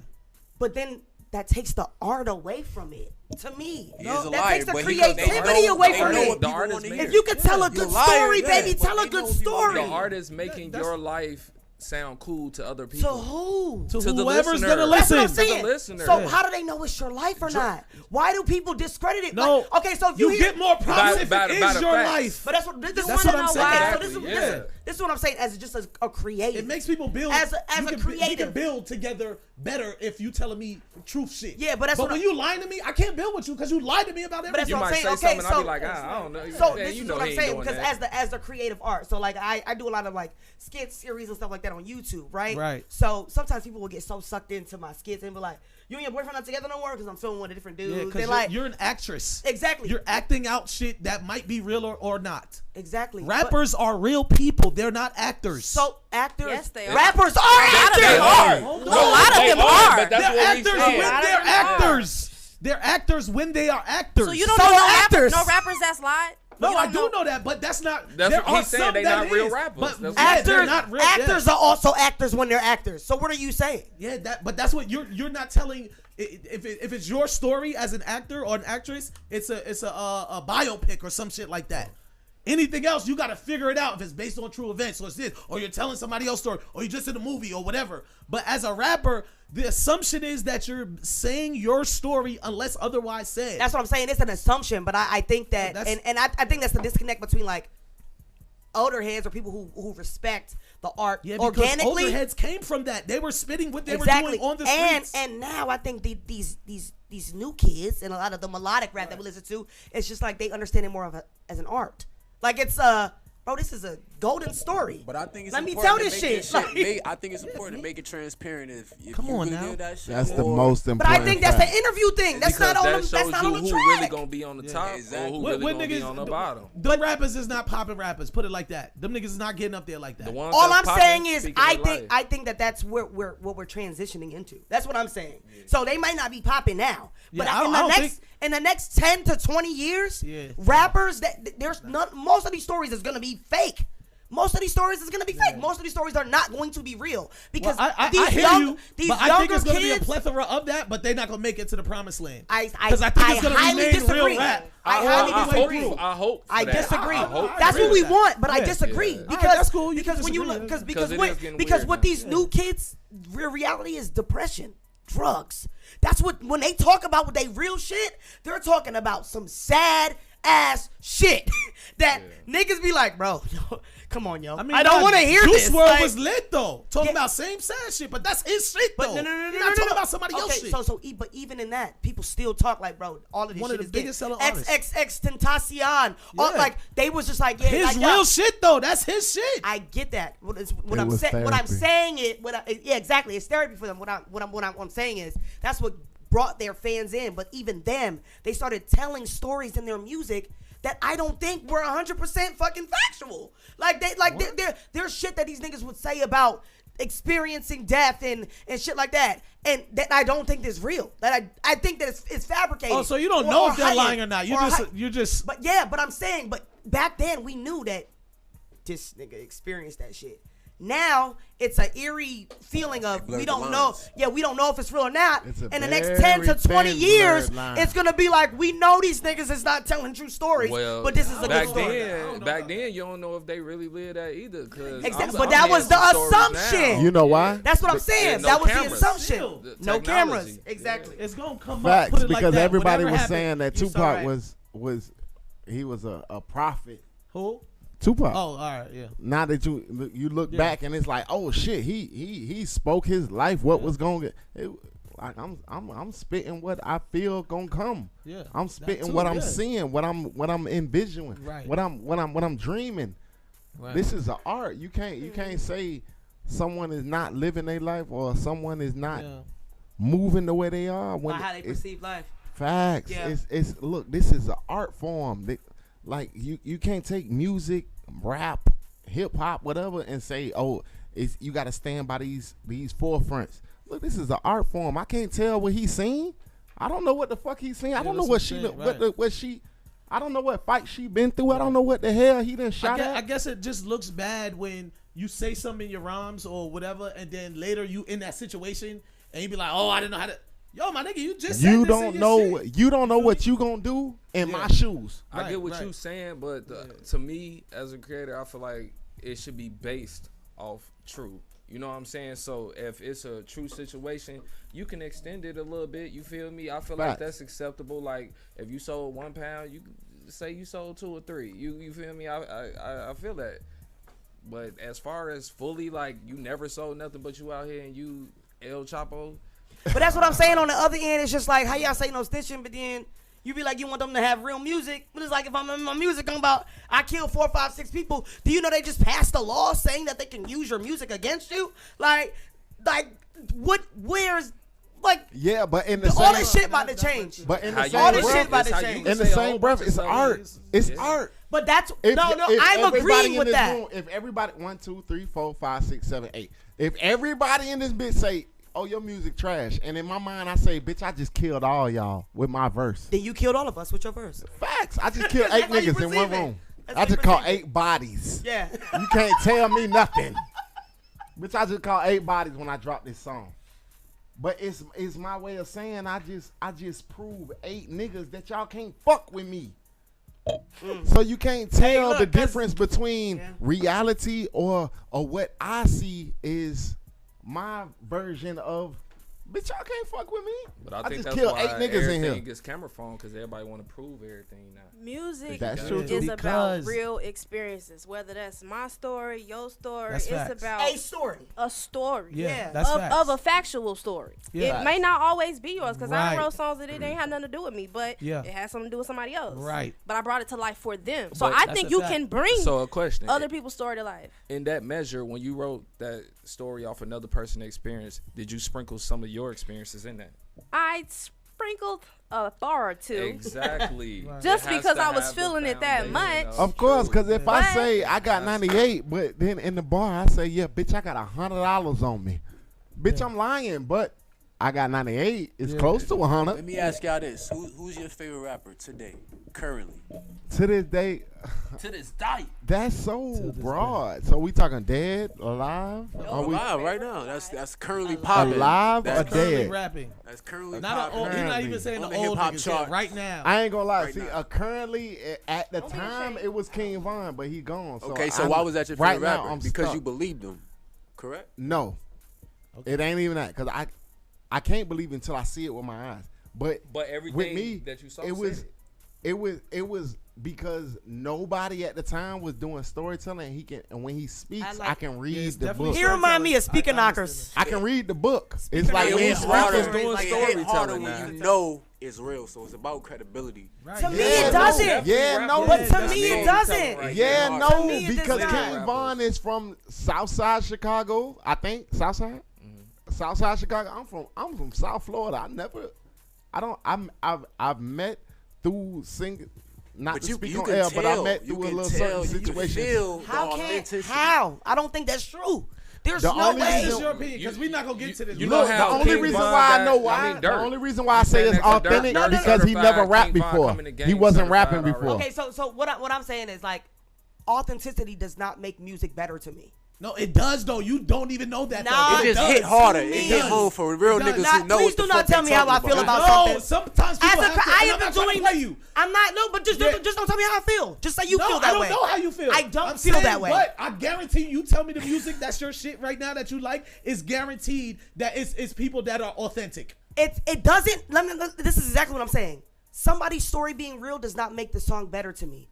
But then that takes the art away from it. To me, that takes the creativity away from it. The art is if you can tell a good story, baby, tell a good story. The art is making your life sound cool to other people. To who? To whoever's gonna listen. That's what I'm saying. To the listener. So how do they know it's your life or not? Why do people discredit it? No. Like, okay, so if you get more props if it is your life. But that's what I'm saying. So this is what I'm saying as just a creative. It makes people build as a creative. We can build together better if you telling me truth shit. Yeah, but when you lying to me, I can't build with you because you lied to me about everything. But that's you what I'm might saying. Say something, I'll be like, I don't know. So this is what I'm saying because as the creative art. So like I do a lot of like skit series and stuff like that on YouTube, right? Right. So sometimes people will get so sucked into my skits and be like, you and your boyfriend not together no more because I'm filming with a different dude. Yeah, you're an actress. Exactly. You're acting out shit that might be real or not. Exactly. Rappers are real people. They're not actors. So actors. Yes, they are. Rappers are actors. A lot of them are. They're actors when they're actors. They're actors when they are actors. So you don't know actors. No rappers that's lied. No, I do know that, but that's not. That's what he's saying. They're not real rappers. But actors are also actors when they're actors. So what are you saying? Yeah, but that's what you're not telling. If it's your story as an actor or an actress, it's a biopic or some shit like that. Anything else, you got to figure it out if it's based on true events or it's this, or you're telling somebody else's story, or you're just in a movie or whatever. But as a rapper, the assumption is that you're saying your story unless otherwise said. That's what I'm saying. It's an assumption, but I think that, I think that's the disconnect between like older heads or people who respect the art organically. Older heads came from that. They were spitting what they were doing on the streets. And now I think these new kids and a lot of the melodic rap that we listen to, it's just like they understand it more as an art. Like it's bro, this is a golden story. But I think it's let me tell this shit. I think it's important to make it transparent. If come you on really now, do that shit, that's the most important. But I think that's the interview thing. That's not on the track. That's who really gonna be on the top or who really gonna be on the bottom. The rappers is not popping rappers. Put it like that. Them niggas is not getting up there like that. All I'm saying is I think that's where what we're transitioning into. That's what I'm saying. Yeah. So they might not be popping now, but in the next 10 to 20 years, rappers most of these stories is gonna be fake. Most of these stories is gonna be fake. Most of these stories are not going to be real because I think it's gonna be a plethora of that, but they're not gonna make it to the promised land. Because I think it's gonna remain real rap. I highly disagree. I disagree. That's what we want, but I disagree because that's cool. Because when you look, because what these new kids, real reality is depression, drugs. That's what when they talk about what they real shit, they're talking about some sad ass shit that niggas be like, bro, come on, yo. I mean, don't want to hear Juice this. WRLD Like, was lit though, talking about same sad shit, but that's his shit though. But no. You're not talking about somebody else shit. But even in that, people still talk like, bro, all of this One shit of the is biggest selling artists. XXX Tentacion. All, Yeah. like they was just like, yeah, His like, real shit though. That's his shit. I get that. What I'm was saying is, yeah, exactly. It's therapy for them. What I'm saying is, that's what brought their fans in. But even them, they started telling stories in their music that I don't think were 100% fucking factual. Like there's shit that these niggas would say about experiencing death and shit like that, and that I don't think is real. That I think that it's fabricated. Oh, so you don't know if they're lying or not. You just. But yeah, but I'm saying, but back then we knew that this nigga experienced that shit. Now it's an eerie feeling of we don't know. Yeah, we don't know if it's real or not. In the next 10 to 20 years, it's gonna be like we know these niggas is not telling true stories. Well, but this is a good story. Back then, you don't know if they really lived that either. Exactly. But that was the assumption. You know why? That's what I'm saying. No that was cameras. the assumption. No cameras. Technology. Exactly. It's gonna come Facts, up. Put it because like that. everybody Whatever was happened, saying that you saw Tupac right. was he was a prophet. Who? Tupac. Oh, all right, yeah. Now that you look back and it's like, oh shit, he spoke his life. What was going to like I'm spitting what I feel gonna come. Yeah, I'm spitting what I'm seeing, what I'm envisioning, right. what I'm dreaming. Right. This is an art. You can't say someone is not living their life or someone is not moving the way they are By how they perceive life. Facts. Yeah. It's look, this is an art form. Like you can't take music, rap, hip hop, whatever, and say, oh, you got to stand by these forefronts. Look, this is an art form. I can't tell what he's saying. I don't know what the fuck he's saying. I don't know what I don't know what fight she been through. I don't know what the hell he done shot at. I guess it just looks bad when you say something in your rhymes or whatever, and then later you in that situation and you be like, oh, I didn't know how to. Yo, my nigga, you just said this in your shit. You don't know what you gonna do in my shoes. I get what you saying, but to me as a creator, I feel like it should be based off true. You know what I'm saying? So if it's a true situation, you can extend it a little bit. You feel me? I feel like that's acceptable. Like if you sold 1 pound, you say you sold 2 or 3. You feel me? I feel that. But as far as fully like you never sold nothing, but you out here and you El Chapo. But that's what I'm saying. On the other end, it's just like how y'all say no stitching, but then you be like you want them to have real music. But it's like if I'm in my music, I'm about I killed 4, 5, 6 people. Do you know they just passed a law saying that they can use your music against you? Like what? Where's like? Yeah, but in the all same, this shit about to change. But in the all same this shit breath, about to change. in the same breath, it's art. It's art. But that's If I'm agreeing with that. Room, if everybody 1, 2, 3, 4, 5, 6, 7, 8. If everybody in this bitch say, oh, your music trash. And in my mind, I say, bitch, I just killed all y'all with my verse. Then you killed all of us with your verse. Facts. I just killed 8 niggas in one room. That's I just caught 8 bodies. Yeah. You can't tell me nothing. Bitch, I just caught 8 bodies when I dropped this song. But it's my way of saying I just proved 8 niggas that y'all can't fuck with me. So you can't tell the difference between reality or what I see is my version of bitch. Y'all can't fuck with me. But I think just that's killed why 8 niggas in here. gets camera phone because everybody want to prove everything now. Music That's true, is too. about real experiences, whether that's my story, your story. That's it's facts. about A story. a story. Yeah, that's facts. of a factual story. Yeah. It may not always be yours because I Right. wrote songs that it ain't have nothing to do with me, but Yeah. it has something to do with somebody else. Right. But I brought it to life for them. So But I that's think a you fact. can bring So a question: other people's story to life. in that measure, when you wrote that story off another person's experience, did you sprinkle some of your experiences in that? I sprinkled a bar or two. Exactly. Just It has because to I was have the feeling it that foundation much. of Of course, truth. because if I But- say I got 98, but then in the bar I say, yeah, bitch, I got $100 on me. Bitch, I'm lying, but I got 98. It's close to 100. Let me ask y'all this: Who's your favorite rapper today, currently? To this day, To this day. that's so broad. So we talking dead, alive? Are we Alive right now. That's currently popping. alive or That's Currently dead? rapping. That's currently Not an popping. old, he's not Currently. even saying On the the old hip-hop niggas chart. yet, right now. I ain't gonna lie. Right See, now. currently at the Don't be time ashamed. it was King Von, but he gone. Okay, so I'm- why was that your right favorite now, rapper? I'm Because stuck. you believed him, correct? No, it ain't even that. Cause I can't believe until I see it with my eyes. But But everything with me, that you saw it was. said It was because nobody at the time was doing storytelling. And when he speaks, I can read the book. He remind me of Speaker Knockers. I can read the book. It's like when he's doing storytelling when now. you know it's real. So it's about credibility. Right. To me, it doesn't. But to me, it doesn't. To me, it because does not. King Von is from Southside Chicago. I think Southside. Southside Chicago. I'm from South Florida. I've met through singing. Not to speak on air, but I met through a little certain situation. How? I don't think that's true. There's The no only way. reason- This is your opinion because we're not gonna get to this. You Look, know the how only King reason Von why I got- know why, I mean, the Dirk. only reason why I You say saying it's that 'cause authentic Dirk because he never certified, rapped King Von before. coming to game He wasn't rapping certified before. already. Okay, so what I'm saying is like, authenticity does not make music better to me. No, it does though. You don't even know that. Nah, though. It just does. hit harder. It It hit does. home for real It does. niggas Nah, who know please what the do not fuck tell they me how I talking feel about. about No, something. sometimes people have to, I and have I'm been not trying to doing. play you. I'm not. No, but just don't tell me how I feel. Just say you feel that I don't way. know how you feel. I don't I'm feel saying, that way. But I guarantee you tell me the music that's your shit right now that you like is guaranteed that it's people that are authentic. It doesn't. This is exactly what I'm saying. Somebody's story being real does not make the song better to me.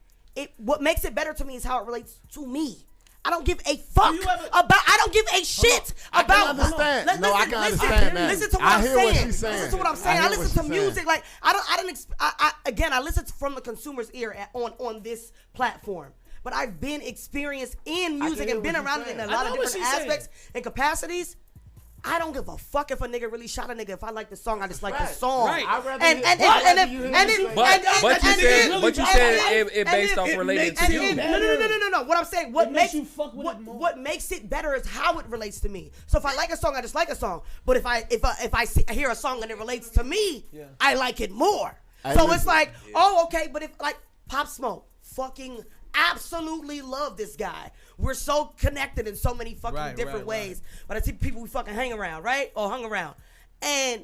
What makes it better to me is how it relates to me. I don't give a fuck about. I don't give a shit about. I can understand. I can understand that. Listen to what I I'm hear saying. what she's saying. Listen to what I'm saying. I I hear listen what to she's music saying. like I listen from the consumer's ear on this platform. But I've been experienced in music and been around it in a lot of different aspects and capacities. I don't give a fuck if a nigga really shot a nigga. If I like the song, I just like the song. Right. But you said it based off related to you. No. What I'm saying, what makes you fuck with it more. what makes it better is how it relates to me. So if I like a song, I just like a song. But if I hear a song and it relates to me, I like it more. So it's like, oh, okay. But if like Pop Smoke, fucking absolutely love this guy. We're so connected in so many fucking different ways. But I see people we fucking hang around, right? Or hung around. And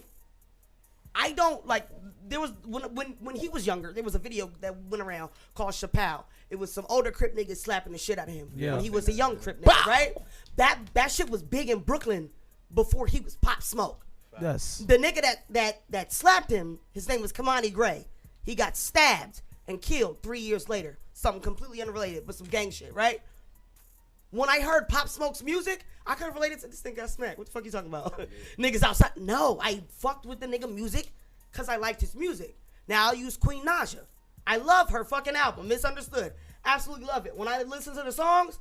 I don't like, there was, when he was younger, there was a video that went around called Chappelle. It was some older Crip niggas slapping the shit out of him when he was a young Crip nigga, right? That shit was big in Brooklyn before he was Pop Smoke. Yes. The nigga that slapped him, his name was Kamani Gray. He got stabbed and killed 3 years later. Something completely unrelated, but some gang shit, right? When I heard Pop Smoke's music, I could have related to this thing got smacked. What the fuck you talking about? Niggas outside. No, I fucked with the nigga music because I liked his music. Now I'll use Queen Naja. I love her fucking album, Misunderstood. Absolutely love it. When I listen to the songs,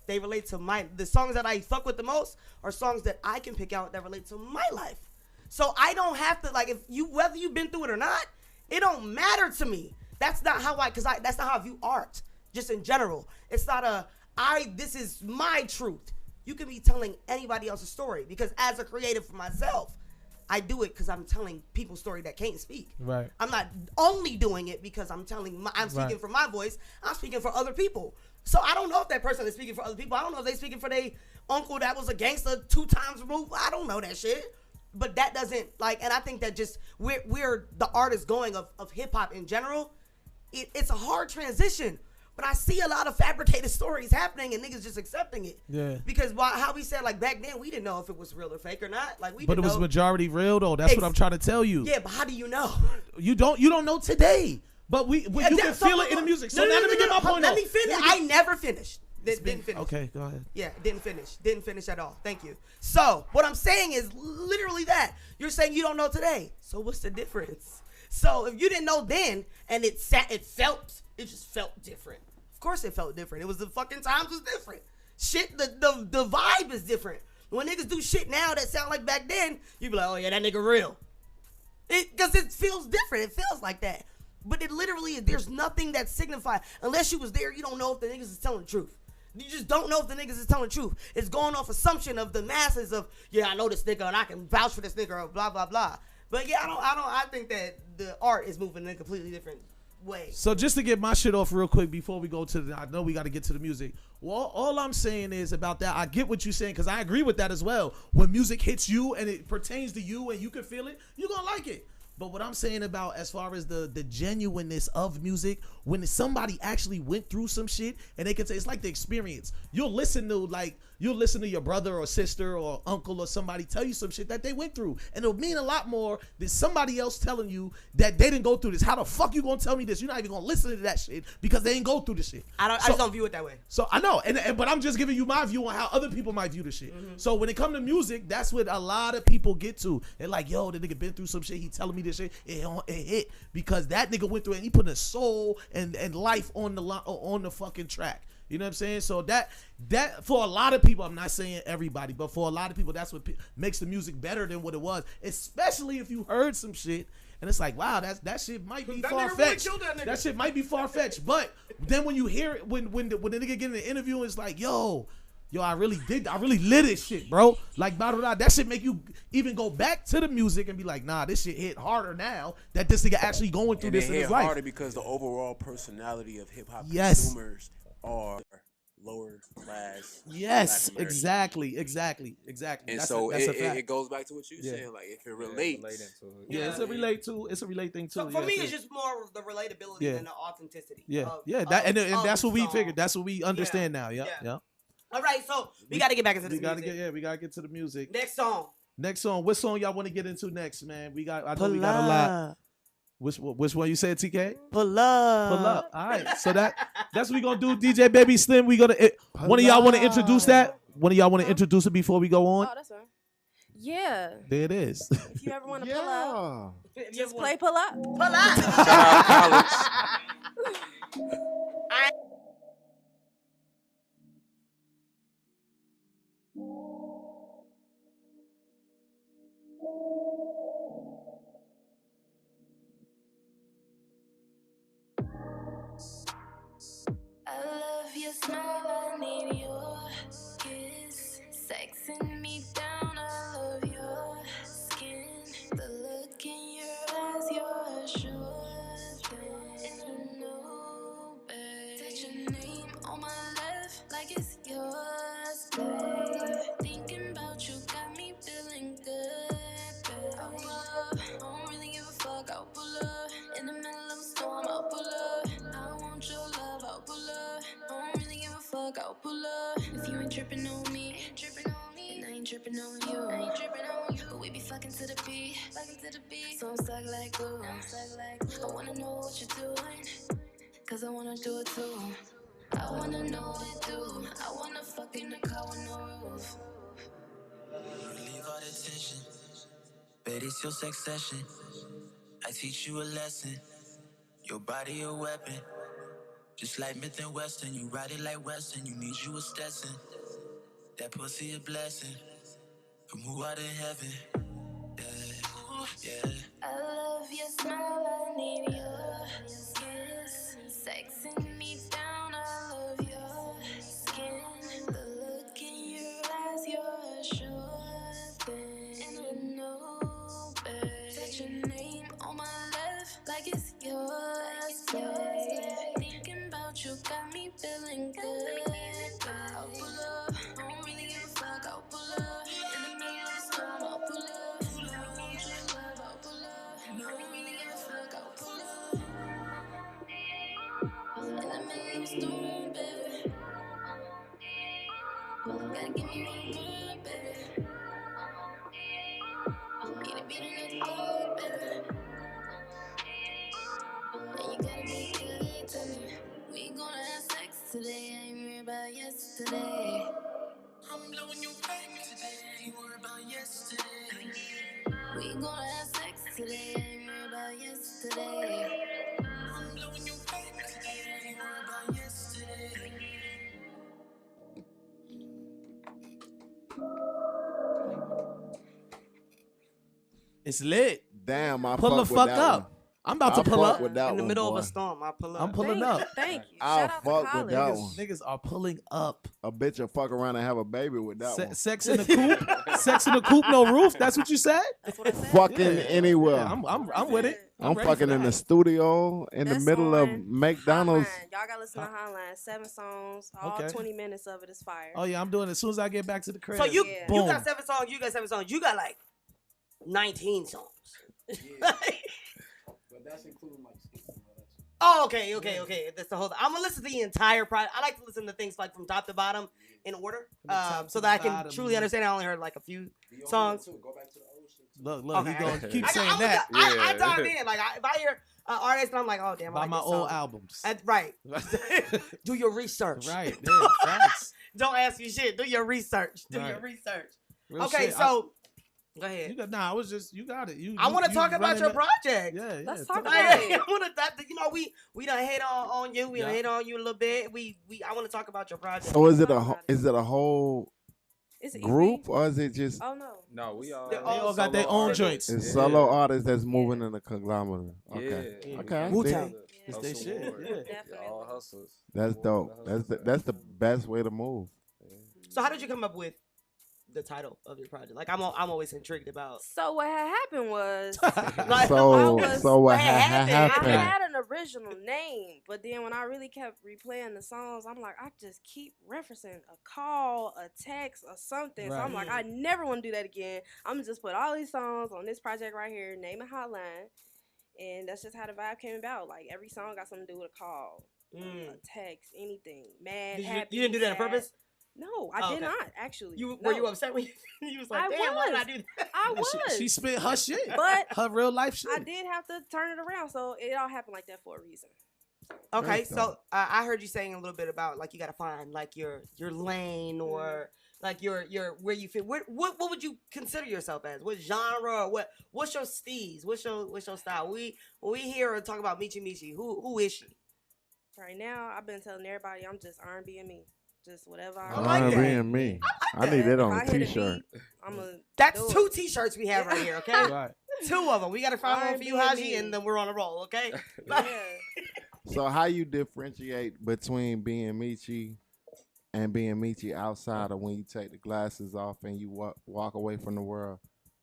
they relate to the songs that I fuck with the most are songs that I can pick out that relate to my life. So I don't have to, like, whether you've been through it or not, it don't matter to me. That's not how that's not how I view art, just in general. It's not this is my truth. You can be telling anybody else's story because as a creative for myself, I do it because I'm telling people's story that can't speak. Right. I'm not only doing it because I'm speaking for my voice. I'm speaking for other people. So I don't know if that person is speaking for other people. I don't know if they speaking for their uncle that was a gangster 2 times removed. I don't know that shit. But that doesn't and I think that just where the art is going of hip hop in general, it's a hard transition. But I see a lot of fabricated stories happening and niggas just accepting it. Yeah. Because how we said back then we didn't know if it was real or fake or not. But it was majority real though. That's what I'm trying to tell you. Yeah, but how do you know? You don't know today. But you can feel it in the music. So now let me get my point. Let me finish. I never finished. Didn't finish. Okay, go ahead. Yeah, didn't finish. Didn't finish at all. Thank you. So what I'm saying is literally that. You're saying you don't know today. So what's the difference? So if you didn't know then and it just felt different. Of course it felt different. It was the fucking times was different. Shit, the vibe is different. When niggas do shit now that sound like back then, you be like, oh yeah, that nigga real. Because it feels different. It feels like that. But it literally, there's nothing that signifies. Unless you was there, you don't know if the niggas is telling the truth. You just don't know if the niggas is telling the truth. It's going off assumption of the masses of, yeah, I know this nigga and I can vouch for this nigga or blah, blah, blah. But yeah, I think that the art is moving in a completely different way. So just to get my shit off real quick before we go to I know we got to get to the music. Well, all I'm saying is about that, I get what you're saying because I agree with that as well. When music hits you and it pertains to you and you can feel it, you're going to like it. But what I'm saying about as far as the genuineness of music, when somebody actually went through some shit and they can say, it's like the experience. You'll listen to you'll listen to your brother or sister or uncle or somebody tell you some shit that they went through. And it'll mean a lot more than somebody else telling you that they didn't go through this. How the fuck you gonna tell me this? You're not even gonna listen to that shit because they ain't go through the shit. I just don't view it that way. So I know, but I'm just giving you my view on how other people might view the shit. So when it come to music, that's what a lot of people get to. They're like, yo, the nigga been through some shit. He telling me this shit. It hit because that nigga went through it and he put his soul and life on the fucking track. You know what I'm saying? So that for a lot of people, I'm not saying everybody, but for a lot of people, that's what makes the music better than what it was. Especially if you heard some shit and it's like, wow, that shit might be far fetched. That shit might be far fetched. But then when you hear it, when the nigga get in the interview, it's like, yo, I really lit this shit, bro. Like, blah, blah, blah. That shit make you even go back to the music and be like, nah, this shit hit harder now that this nigga actually going through this in his life. It hit harder because the overall personality of hip hop consumers are lower class. Yes, exactly. And that's so it goes back to what you saying, like if it relates. It's a relate thing too. So for me, it's just more of the relatability than the authenticity. And that's what we figured. That's what we understand now. Yeah. All right, so we got to get back into the music. We gotta get to the music. Next song. What song y'all want to get into next, man? I know we got a lot. Which one you said, TK? Pull up. All right. So that's what we gonna do. DJ Baby Slim. One of y'all want to introduce that? One of y'all want to introduce it before we go on? Oh, that's right. Yeah. There it is. If you ever want to pull up, just play pull up. Pull up. Shout out college. I love your smile, I need your kiss. Sexing me down, I love your skin. The look in your eyes, you're a sure thing. I know, babe. Touch your name on my left like it's yours, babe. Thinking about you got me feeling good, babe. I'll pull up, I don't really give a fuck, I'll pull up. In the middle of a storm, I'll pull up. I want your love, I'll pull up. I don't really give a fuck, I'll pull up. If you ain't tripping on me, and I ain't tripping on you, but we be fucking to the beat, so I'm stuck like glue. I wanna know what you're doing, cause I wanna do it too. I wanna know what to do. I wanna fuck in the car with no roof. Relieve all the tension, bet it's your sex session. I teach you a lesson, your body a weapon. Just like Myth and Western, you ride it like Western, you need you a Stetson. That pussy a blessing, from who out in heaven. Yeah. I love your smile, I need your kiss. Sexing me down, I love your skin. The look in your eyes, you're a sure thing. And I know, babe. Touch your name on my left like it's yours, babe. Thinking about you got me feeling good, babe. I'll pull up, I don't really give a fuck, I'll pull up. In the middle of the storm, I'll pull up. Storm, baby. Gotta give me one good, baby. Need to be the next door, baby. And you gotta be good to me. We gonna have sex today, I ain't worried about yesterday. I'm blowing your back today, ain't worried about yesterday. We gonna have sex today, I ain't worried about yesterday. I'm blowing your back today, ain't worried about yesterday. It's lit. Damn, I pull the fuck up. I'm about to pull up with that in the one, middle boy. of a storm. I pull up. I'm pulling up. Thank you. I'll Shout out fuck to with that college. one. Niggas are pulling up. A bitch will fuck around and have a baby with that one. Sex in the coop. Sex in the coop, no roof. That's what you said. That's what I said. Fucking anywhere. Yeah, I'm with it. I'm ready fucking for in the that. studio in the That's middle of on McDonald's. Hotline. Y'all gotta listen to Hotline. 7 songs. All Okay. 20 minutes of it is fire. Oh yeah, I'm doing it as soon as I get back to the crib. So you Yeah. you Boom. got 7 songs. You got 7 songs. You got like 19 songs. But that's including like skits and all that shit. Oh, okay. That's the whole. I'm gonna listen to the entire project. I like to listen to things like from top to bottom in order, so that I can truly understand. I only heard like a few songs. Go back to the old shit. Look, he gonna keep I saying that. I dive in. Like if I hear artist, and I'm like, oh damn, By I like my this old song. albums. Right. Do your research. Right. Yeah, facts. Don't ask me shit. Do your research. Do your Right. research. Real Okay, shit. go ahead. I was just, you got it. I want to talk about your project. Yeah, Let's talk I about it. want to. You know, we done hate on you. We done hate on you a little bit. I want to talk about your project. So is it a whole It's an group EP. or is it just Oh no. No, we all. They all got their own joints. it's solo artists that's moving in a conglomerate? Okay. Yeah. Okay. I Wu-Tang. dig it. It's they shit. Yeah. Definitely. All hustlers. That's dope. That's the best way to move. So how did you come up with the title of your project? Like I'm always intrigued about. So what had happened was Like, So what happened? I had an original name, but then when I really kept replaying the songs, I'm like, I just keep referencing a call, a text, or something. So I'm Right. like, I never want to do that again. I'm gonna just put all these songs on this project right here, name and hotline, and that's just how the vibe came about. Like every song got something to do with a call, a text, anything. Mad, happy. You didn't do that on sad. purpose? No, I did okay. not actually. Were you upset when you was like, I damn, why did I was. do that? I was. She spit her shit. But her real life shit. I did have to turn it around, so it all happened like that for a reason. Okay, so I heard you saying a little bit about like you gotta find like your lane or like your where you fit. What would you consider yourself as? What genre or what's your steez? What's your style? When we hear her talk about Michi Michi, who is she? Right now, I've been telling everybody I'm just R&B and me. Just whatever I like R&B that. and me. I like I need that If on I a hit a t-shirt. beat, I'ma That's do two it. t-shirts we have right here, okay? Right. Two of them. We gotta find one for you, R&B and Haji, me. and then we're on a roll, okay? Yeah. So how you differentiate between being Michi and being Michi outside of when you take the glasses off and you walk away from the world?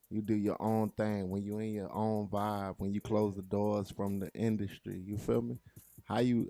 You do your own thing when you in your own vibe, when you close the doors from the industry. You feel me? How you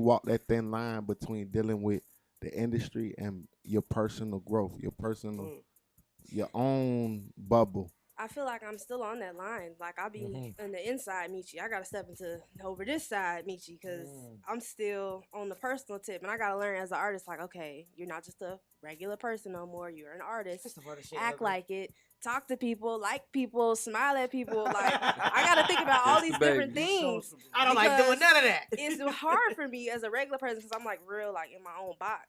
walk that thin line between dealing with the industry and your personal growth, your own bubble. I feel like I'm still on that line. Like I'll be on the inside Michi. I gotta step into over this side Michi because I'm still on the personal tip, and I gotta learn as an artist. Like, okay, you're not just a regular person no more. You're an artist. That's the hardest shit Act ever. like it. Talk to people. Like people. Smile at people. Like I gotta think about all these different things. I don't like doing none of that. It's hard for me as a regular person because I'm like real like in my own box.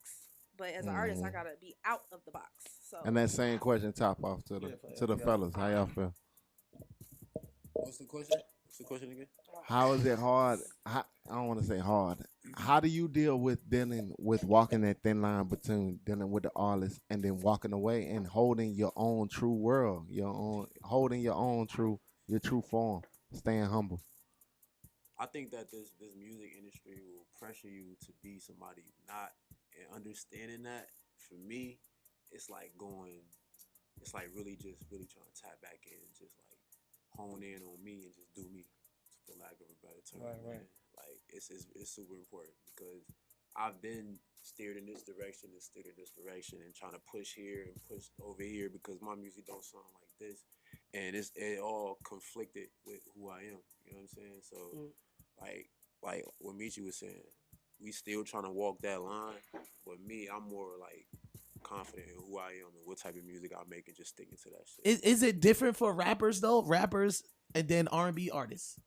But as an artist, I gotta be out of the box. So And that same question top off to the fellas. How y'all feel? What's the question? What's the question again? How is it hard? I don't want to say hard. How do you deal with dealing with walking that thin line between dealing with the artist and then walking away and holding your own true world, holding your true form, staying humble? I think that this music industry will pressure you to be somebody you're not, and understanding that for me, it's like really trying to tap back in and just like hone in on me and just do me, for lack of a better term. Right. Like it's super important because I've been steered in this direction and trying to push here and push over here because my music don't sound like this, and it all conflicted with who I am. You know what I'm saying? So like what Michi was saying, we still trying to walk that line, but me, I'm more like confident in who I am and what type of music I make and just sticking to that shit. Is it different for rappers though? Rappers and then R&B artists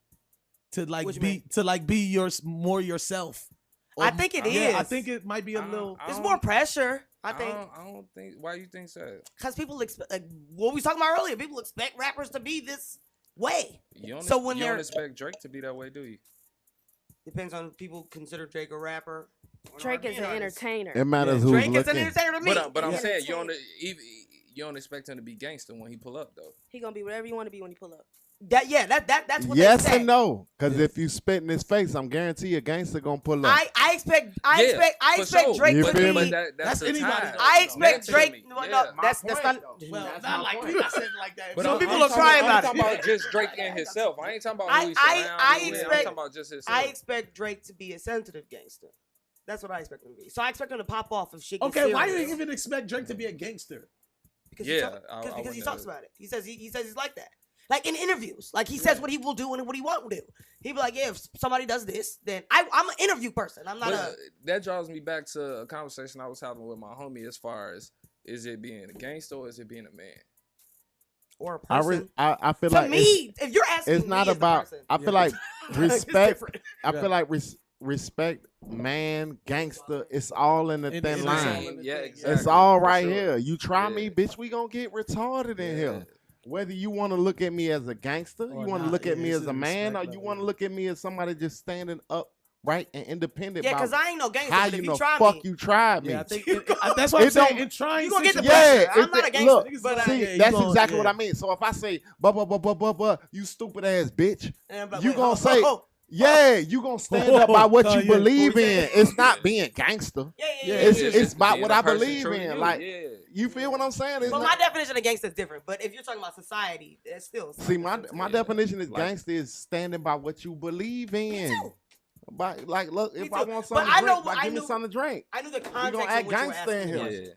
to like be more yourself. I think it is. Yeah, I think it might be a little. It's more pressure. I think. I don't think. Why you think so? Because people expect, like, what we was talking about earlier, people expect rappers to be this way. You don't, So when you they're don't expect Drake to be that way, do you? Depends on if people consider Drake a rapper. Drake is an entertainer. It matters who's Drake looking. is an entertainer to me. But I'm saying you don't expect him to be gangster when he pull up though. He gonna be whatever you want to be when he pull up. That's what Yes they say. and no, because if you spit in his face, I'm guarantee a gangster gonna pull up. I expect Drake You to feel be. me? That's anybody. I expect Drake. No, Yeah. that's not. Well, not like we not saying like that. But Some I'm people talking are crying I'm about talking it. about just Drake and himself. I ain't talking about who he's I surrounded with. expect- I'm talking about just himself. I expect Drake to be a sensitive gangster. That's what I expect him to be. So I expect him to pop off if shit gets Okay, why do serious. you even expect Drake to be a gangster? Because Yeah, he talks about it. He says he's like that. Like in interviews, like he says what he will do and what he won't do. He'll be like, yeah, if somebody does this, then I'm an interview person. I'm not that draws me back to a conversation I was having with my homie as far as, is it being a gangster or is it being a man? Or a person. I feel to like me, if you're asking it's not me about. as the person, I feel like respect. I Yeah. feel like respect, man, gangster. It's all in the thin it's line. Yeah, exactly. It's all For right sure. here. You try Yeah. me, bitch. We gonna get retarded in here. Whether you want to look at me as a gangster, Or you want to not, look at yeah, me it's as a a man, respect or you level, want to yeah. look at me as somebody just standing up, right and independent. yeah, about because I ain't no gangster. how But you if know you try fuck me, you tried me. Yeah, I think that's what I'm It saying. don't- In trying you gonna get the situations- pressure. I'm not a gangster. Look, Niggas better see, yeah, you that's gonna- exactly yeah. what I mean. So if I say, but, you stupid ass bitch, and I'm like, you wait, gonna hold say, on. yeah, you gonna stand up by what you Yeah. believe What we in. say? It's not being gangster. Yeah. It's about being what a I person believe true to in. you, Like, yeah. you feel what I'm saying? It's But not- my definition of gangster is different. But if you're talking about society, it's still See, my definition is Like- gangster is standing by what you believe in. too. Like, look, Me if I too. want But something I to know drink, what- like, I give me knew- something to drink. I knew the We context gonna of act what you were gangster in asking here. me. Yeah.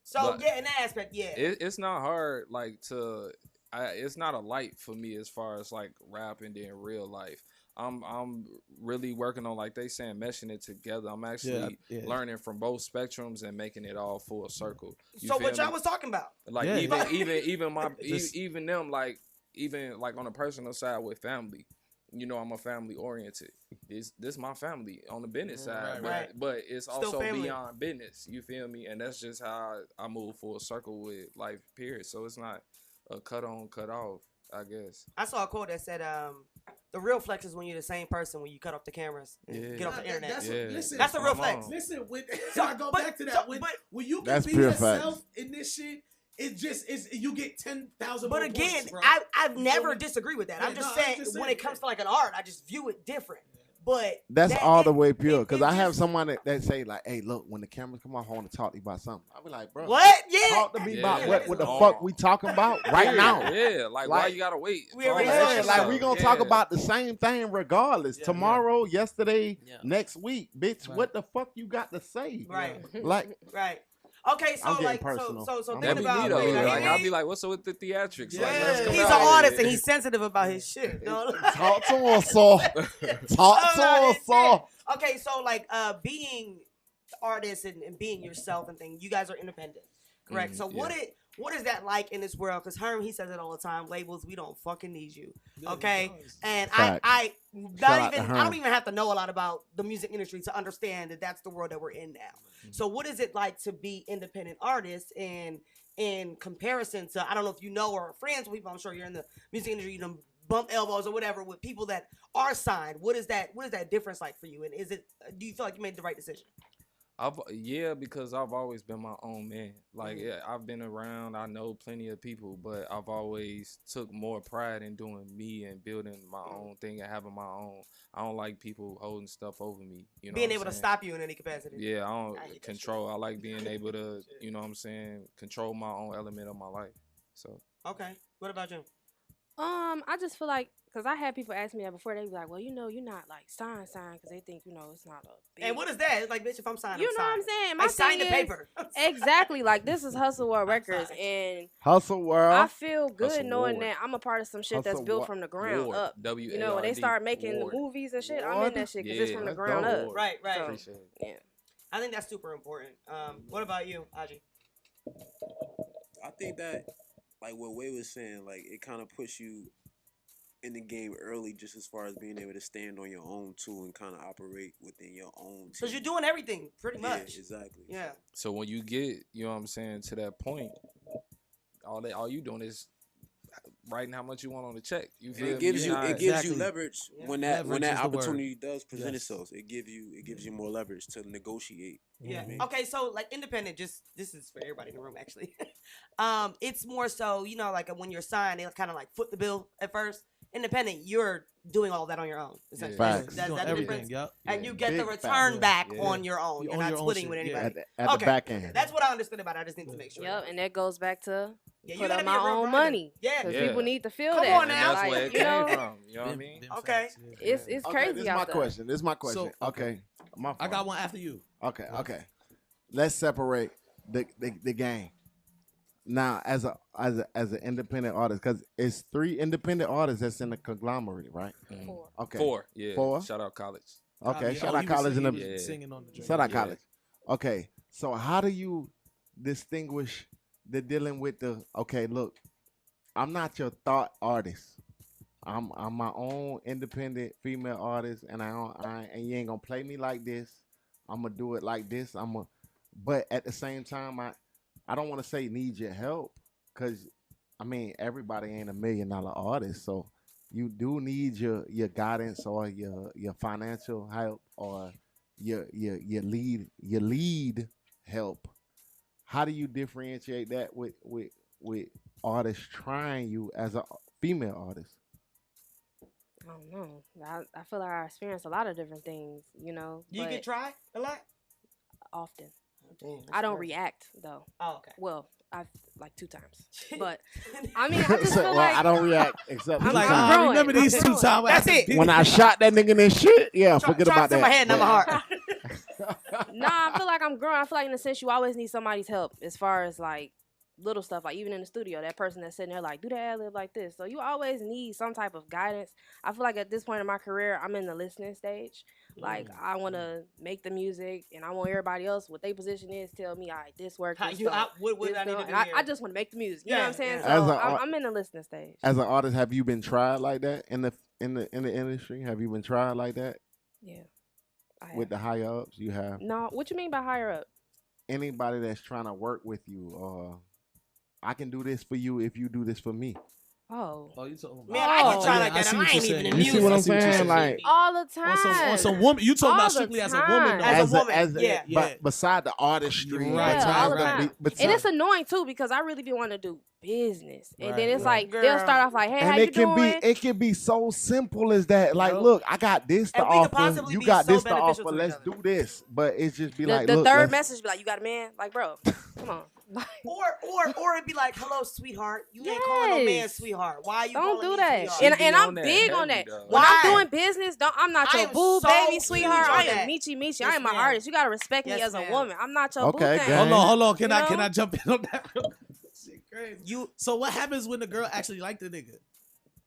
So But- yeah, in that aspect, yeah. It's not hard, like, it's not a light for me as far as like rap and then real life. I'm really working on, like they saying, meshing it together. I'm actually Yeah. learning from both spectrums and making it all full circle. You So feel what y'all me? was talking about? Like Yeah. even them, like even like on a personal side with family. You know, I'm a family oriented. This my family on the business side, Right. but it's Still also family. beyond business. You feel me? And that's just how I move full circle with life. Period. So it's not a cut on, cut off. I guess. I saw a quote that said, "The real flex is when you're the same person when you cut off the cameras and Yeah. get off the internet." That's, Yeah. listen, That's the real Come flex. on. Listen, when So, I go but- back to that, so- when but- you can That's be pure yourself in this shit, it just is. You get 10,000. But more again, points, bro. I've You never feel me? disagreed with that. Yeah, I'm just no, saying I'm just when saying, it comes yeah. to like an art, I just view it different. But That's that- all it- the way pure. it- Because it I have just- someone that say like, "Hey, look, when the cameras come off, I want to talk to you about something." I be like, "Bro, What? Yeah. talk to me Yeah. about what the Oh. fuck we talking about right now." Yeah, like why Like- you gotta wait? We already Talk said about Yeah, that. like yourself. we gonna talk Yeah. about the same thing regardless. Yeah, Tomorrow, yesterday, Yeah. next week, bitch. Right. What the fuck you got to say? Right. Like, Right. Okay, so I'm getting like, personal. so I'm That'd thinking be about me though. you know, Like I'll be he- like, what's up with the theatrics? Yeah. Like, let's come he's an out artist here. and he's sensitive about his shit. No? talk to us, so talk to us, so. Okay, so like being artists and being yourself and things, you guys are independent, correct? Mhm, So what is that like in this world? Because Herm, he says it all the time. Labels, we don't fucking need you. Okay, and Facts. I Shout out not to even I Herm. don't even have to know a lot about the music industry to understand that that's the world that we're in now. So what is it like to be independent artists and in comparison to, I don't know if you know or are friends with people, I'm sure you're in the music industry, you know, bump elbows or whatever with people that are signed. What is that difference like for you? And do you feel like you made the right decision? Because I've always been my own man. Like yeah, I've been around, I know plenty of people, but I've always took more pride in doing me and building my own thing and having my own. I don't like people holding stuff over me. You know, Being what able I'm to saying? stop you in any capacity. Yeah, I I don't hate that control. I like being able to, you know what I'm saying, control my own element of my life. So Okay. What about you? I just feel like, because I had people ask me that before, they be like, well, you're not like signed, because they think, it's not a big. And what is that? It's like, bitch, if I'm signed, You I'm know what I'm signed. saying? My I signed the thing is- paper. Exactly. Like, this is Hustle World Records, sorry. and Hustle world. I feel good Hustle knowing Ward. that I'm a part of some shit that's Hustle built Ward. from the ground Ward, up. When they W-A-R-D, start making Ward. the movies and shit, I'm Ward? in that shit because it's Yeah, from the let's ground go. up. Right, right. So, Appreciate it. yeah. I think that's super important. What about you, Aji? I think that, like what Way was saying, like it kind of puts you in the game early, just as far as being able to stand on your own too and kind of operate within your own. Because team. you're doing everything, pretty Yeah, much. exactly. Yeah. So when you get, you know what I'm saying, to that point, all you doing is writing how much you want on the check. You And feel it gives me? you You're not- Exactly. leverage Yeah. when that Leverage is the word. opportunity does present Yes. itself. It gives you more leverage to negotiate. Yeah. I mean? Okay, so like independent, just this is for everybody in the room actually. It's more so, like when you're signed, they kind of like foot the bill at first. Independent, you're doing all that on your own. Essentially. Facts. That's Doing the everything. difference. Yep. And you get the Big return facts. back Yeah. on your own. You You're own not your own splitting shit, with yeah. anybody. At the Okay. back end. That's what I understood about it. I just need to make sure. Yep, and that goes back to Yeah, you put gotta up be a my real own grinder. money. Yeah. because Yeah. people need to feel Come that. on And now. that's where it you came know, from. You know what I mean? Okay. facts, yeah. it's Okay, crazy this is out my there. question. This is my question. So, okay. My I fault. got one after you. Okay. Let's separate the game. Now, as an independent artist, because it's 3 independent artists that's in the conglomerate, right? Four. Okay. 4, yeah. 4. Shout out college. Okay. Yeah, Shout out he was college in singing- the. he was Yeah. singing on the joint. Shout out Yeah. college. Okay. So how do you distinguish the dealing with the? Okay, look, I'm not your thought artist. I'm my own independent female artist, and and you ain't gonna play me like this. I'm gonna do it like this. But at the same time, I don't want to say need your help, because I mean everybody ain't $1 million artist, so you do need your guidance or your financial help or your lead help. How do you differentiate that with artists trying you as a female artist? I don't know. I feel like I experienced a lot of different things, you know. You but get tried a lot? often. Oh, damn, that's I don't crazy. react though. Oh, okay. Well, I've like 2 times, but I mean, I just feel Well, like I don't react except I'm Like, sometimes. I growing. remember these I'm 2 growing. times. That's it. When I shot that nigga in his shit, yeah, forget about in that. my head, not my heart. Nah, I feel like I'm growing. I feel like in a sense you always need somebody's help as far as like little stuff, like even in the studio, that person that's sitting there like, do the ad lib like this. So you always need some type of guidance. I feel like at this point in my career, I'm in the listening stage. Like I want to make the music, and I want everybody else what their position is tell me, all right, this works. How This you- don't, what this I need to don't. do And here? I just want to make the music. You know what I'm Yeah, saying? yeah. So As a I'm in the listening stage. As an artist, have you been tried like that in the industry? Have you been tried like that Yeah. I with the have. higher ups? You have No, what you mean by higher up? anybody that's trying to work with you? I can do this for you if you do this for me. Oh. Oh, you talking about? Man, I get Oh, tried yeah, like I that, see and what I ain't you're even in saying. You see what I'm music. saying? Like All the time. On some woman, you talking All about the strictly as a time. woman, though. As a woman, yeah. yeah. But beside the artistry, Right, Yeah, all the right. time. And it's annoying too because I really be wanting to do business, and then Right, it's right. like they'll start off like, "Hey, how and you it can doing?" be be so simple as that. Like, Yep. look, I got this to And we could offer. possibly You be got so this to beneficial offer. to each Let's other. do this. But it's just be The, like, the look, third let's- message be like, "You got a man?" Like, bro, come on. Or it'd be like, hello, sweetheart. You ain't calling no man Yes. sweetheart. Why are you Don't calling do me that. sweetheart? And, She and be I'm on that big on heavy, that. though. When Why? I'm doing business, I'm not I your am boo, so baby, huge sweetheart. on I am that. Michi. Yes, I am an ma'am. artist. You gotta respect me Yes, as a ma'am. woman. I'm not your Okay, boo thing. gang. Hold on. Can You I know? jump in on that real quick? Shit crazy. You So what happens when the girl actually like the nigga?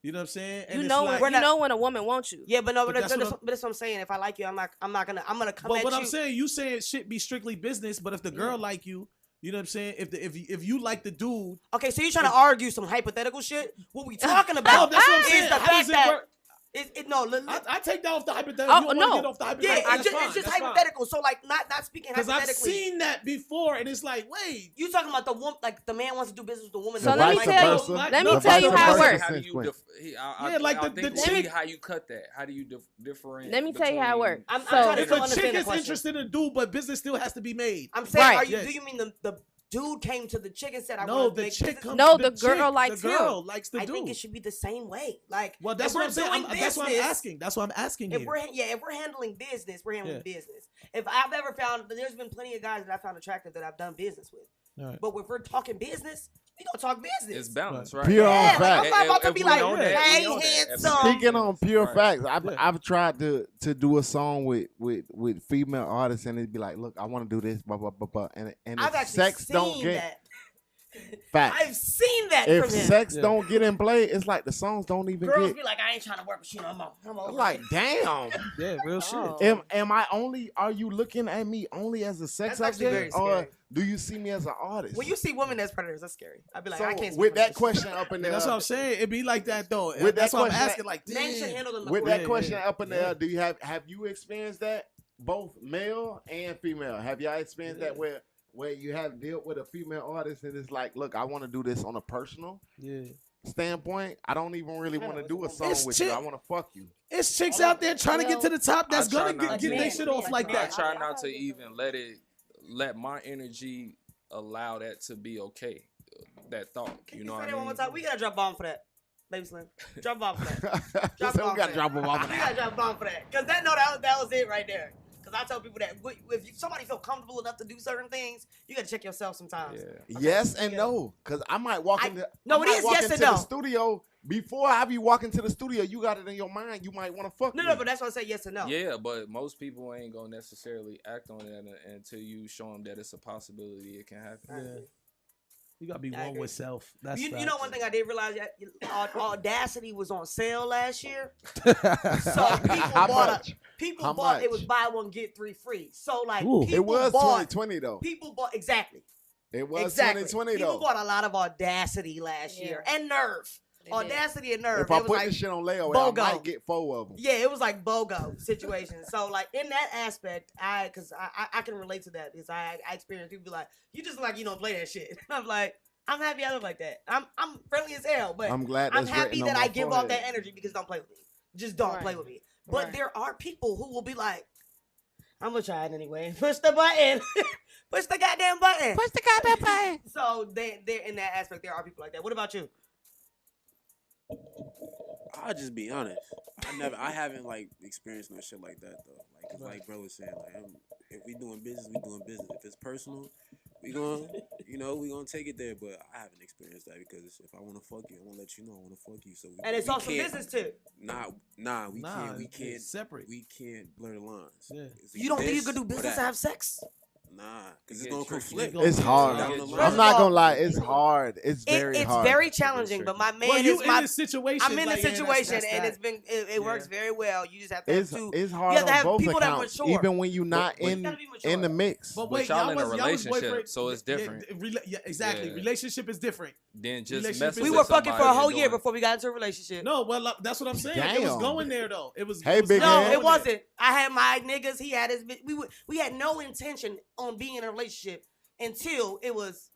You know what I'm saying? And You it's know, like, when, you know when a woman wants you. yeah, but no, But but that's that's what what I'm saying. If I like you, I'm gonna come But at what you. I'm saying, you saying shit be strictly business, but if the girl like you know what I'm saying? If you like the dude, Okay, so you're trying to argue some hypothetical shit? What we talking about? no, that's what I'm is saying. the How fact does it that work? I I take that off the hypothetical. Oh, You don't no. want to get off the hypothetical. yeah, that's fine, it's just that's fine. hypothetical. So like, not speaking Because I've hypothetically. seen that before, and it's like, wait, You talking about the woman, like the man wants to do business with the woman. So that let me like tell him. you. like- Let no, me tell you vice how it versa. works. How do you Yeah, like I the think chick- we'll see how you cut that. How do you differentiate? Let me tell you how it works. I'm So trying to if still a understand chick the is question. interested in a dude, but business still has to be made. I'm saying, Right. do you mean the dude came to the chick and said, "I No, want to the make chick business"? comes. No, the the girl chick, likes the girl likes the I dude. think it should be the same way. Like, Well, that's if what we're I'm saying. doing That's what I'm business- asking. That's what I'm asking If here. if we're handling business, we're handling business. If I've ever found, there's been plenty of guys that I found attractive that I've done business with. Right. But if we're talking business, we gonna talk business. It's balance, right? Pure Yeah, fact. like, I'm not about to If be we like, own that, hey, we own that. handsome. Speaking on pure Right. facts, Yeah. I've tried to do a song with female artists, and it'd be like, look, I want to do this, blah blah blah blah, and I've if actually sex seen don't get that. facts, I've seen that if from him. sex don't get in play, it's like the songs don't even Girls get. be like, I ain't trying to work with you no more. I'm over Like, it. damn. Yeah, real shit. Oh. Am I only? Are you looking at me only as a sex That's actually object, very or scary. do you see me as an artist? When you see women as predators, that's scary. I'd be like, so I can't. with that speak question up in there, That's what I'm saying. It be like that though. With That's that what I'm question, asking. Like, Men should damn. handle them. with before that they- question up in there, Yeah. do you have you experienced that, both male and female? Have y'all experienced that where you have dealt with a female artist and it's like, look, I want to do this on a personal Yeah. standpoint. I don't even really want to do a song It's with chick- you. I want to fuck you. It's chicks out there trying to get to the top that's I try gonna not get to- their shit off like I that. try not to even let my energy allow that to be okay. That thought, Can you you know say what that I one more mean? time? We gotta drop a bomb for that, baby Slim. Drop a bomb for that. So we got to drop them off. We gotta drop a bomb for that. Cause that was it right there. Cause I tell people that if somebody feel comfortable enough to do certain things, you gotta check yourself sometimes. Yeah. Yes and no, because I might walk into No, I it might is walk yes into and the no. studio. Before I be walking to the studio, you got it in your mind. You might want to fuck No, me. no, but that's why I say yes and no. Yeah, but most people ain't gonna necessarily act on that until you show them that it's a possibility it can happen. You gotta be I one agree. with self. That's You know facts. one thing I did realize Audacity was on sale last year. So people How bought much? How bought it much? was buy one get 3 free. So like Ooh. people It was bought 2020 though. people bought exactly. It was Exactly. 2020 People though. bought a lot of Audacity last year and Nerve. They did. Audacity and Nerve. If I It was put like this shit on layaway, BOGO. I might get 4 of them. Yeah, it was like BOGO situation. So like in that aspect, I can relate to that because I experienced people be like, you just like you don't play that shit. I'm like, I'm happy I look like that. I'm friendly as hell, but I'm glad I'm that's happy written that on I my give off forehead. that energy because don't play with me. Just don't play with me. But there are people who will be like, I'm gonna try it anyway. Push the button. Push the goddamn button. Push the goddamn button. So they're in that aspect. There are people like that. What about you? I'll just be honest. I haven't like experienced no shit like that though. Like, 'cause like bro was saying, like, if we doing business, we doing business. If it's personal, we gonna take it there. But I haven't experienced that because if I want to fuck you, I want to let you know I want to fuck you. So And it's also business too. We can't it's separate. We can't blur the lines. Yeah. It's You don't think you this could do or business that. and have sex? Nah, because it's gonna conflict. It's hard. Down the line. I'm not gonna lie. It's hard. It's very It's hard. very challenging, but my man Well, you is my in this situation. I'm in like, the yeah, situation, that's and that. it's been it works very well. You just have to have two. It's you hard have to on have both people that accounts, mature. even when you're not You in gotta be mature. in the mix. But But wait, y'all in a was relationship, boyfriend- so it's different. Yeah, exactly. Yeah. Relationship is different. Then just Relationship messing We with were fucking for a somebody whole and year doing- before we got into a relationship. No, well, that's what I'm saying. It was Damn. going there though. It was. Hey, it was big going No, man. it wasn't. I had my niggas. He had his. We had no intention on being in a relationship until it was.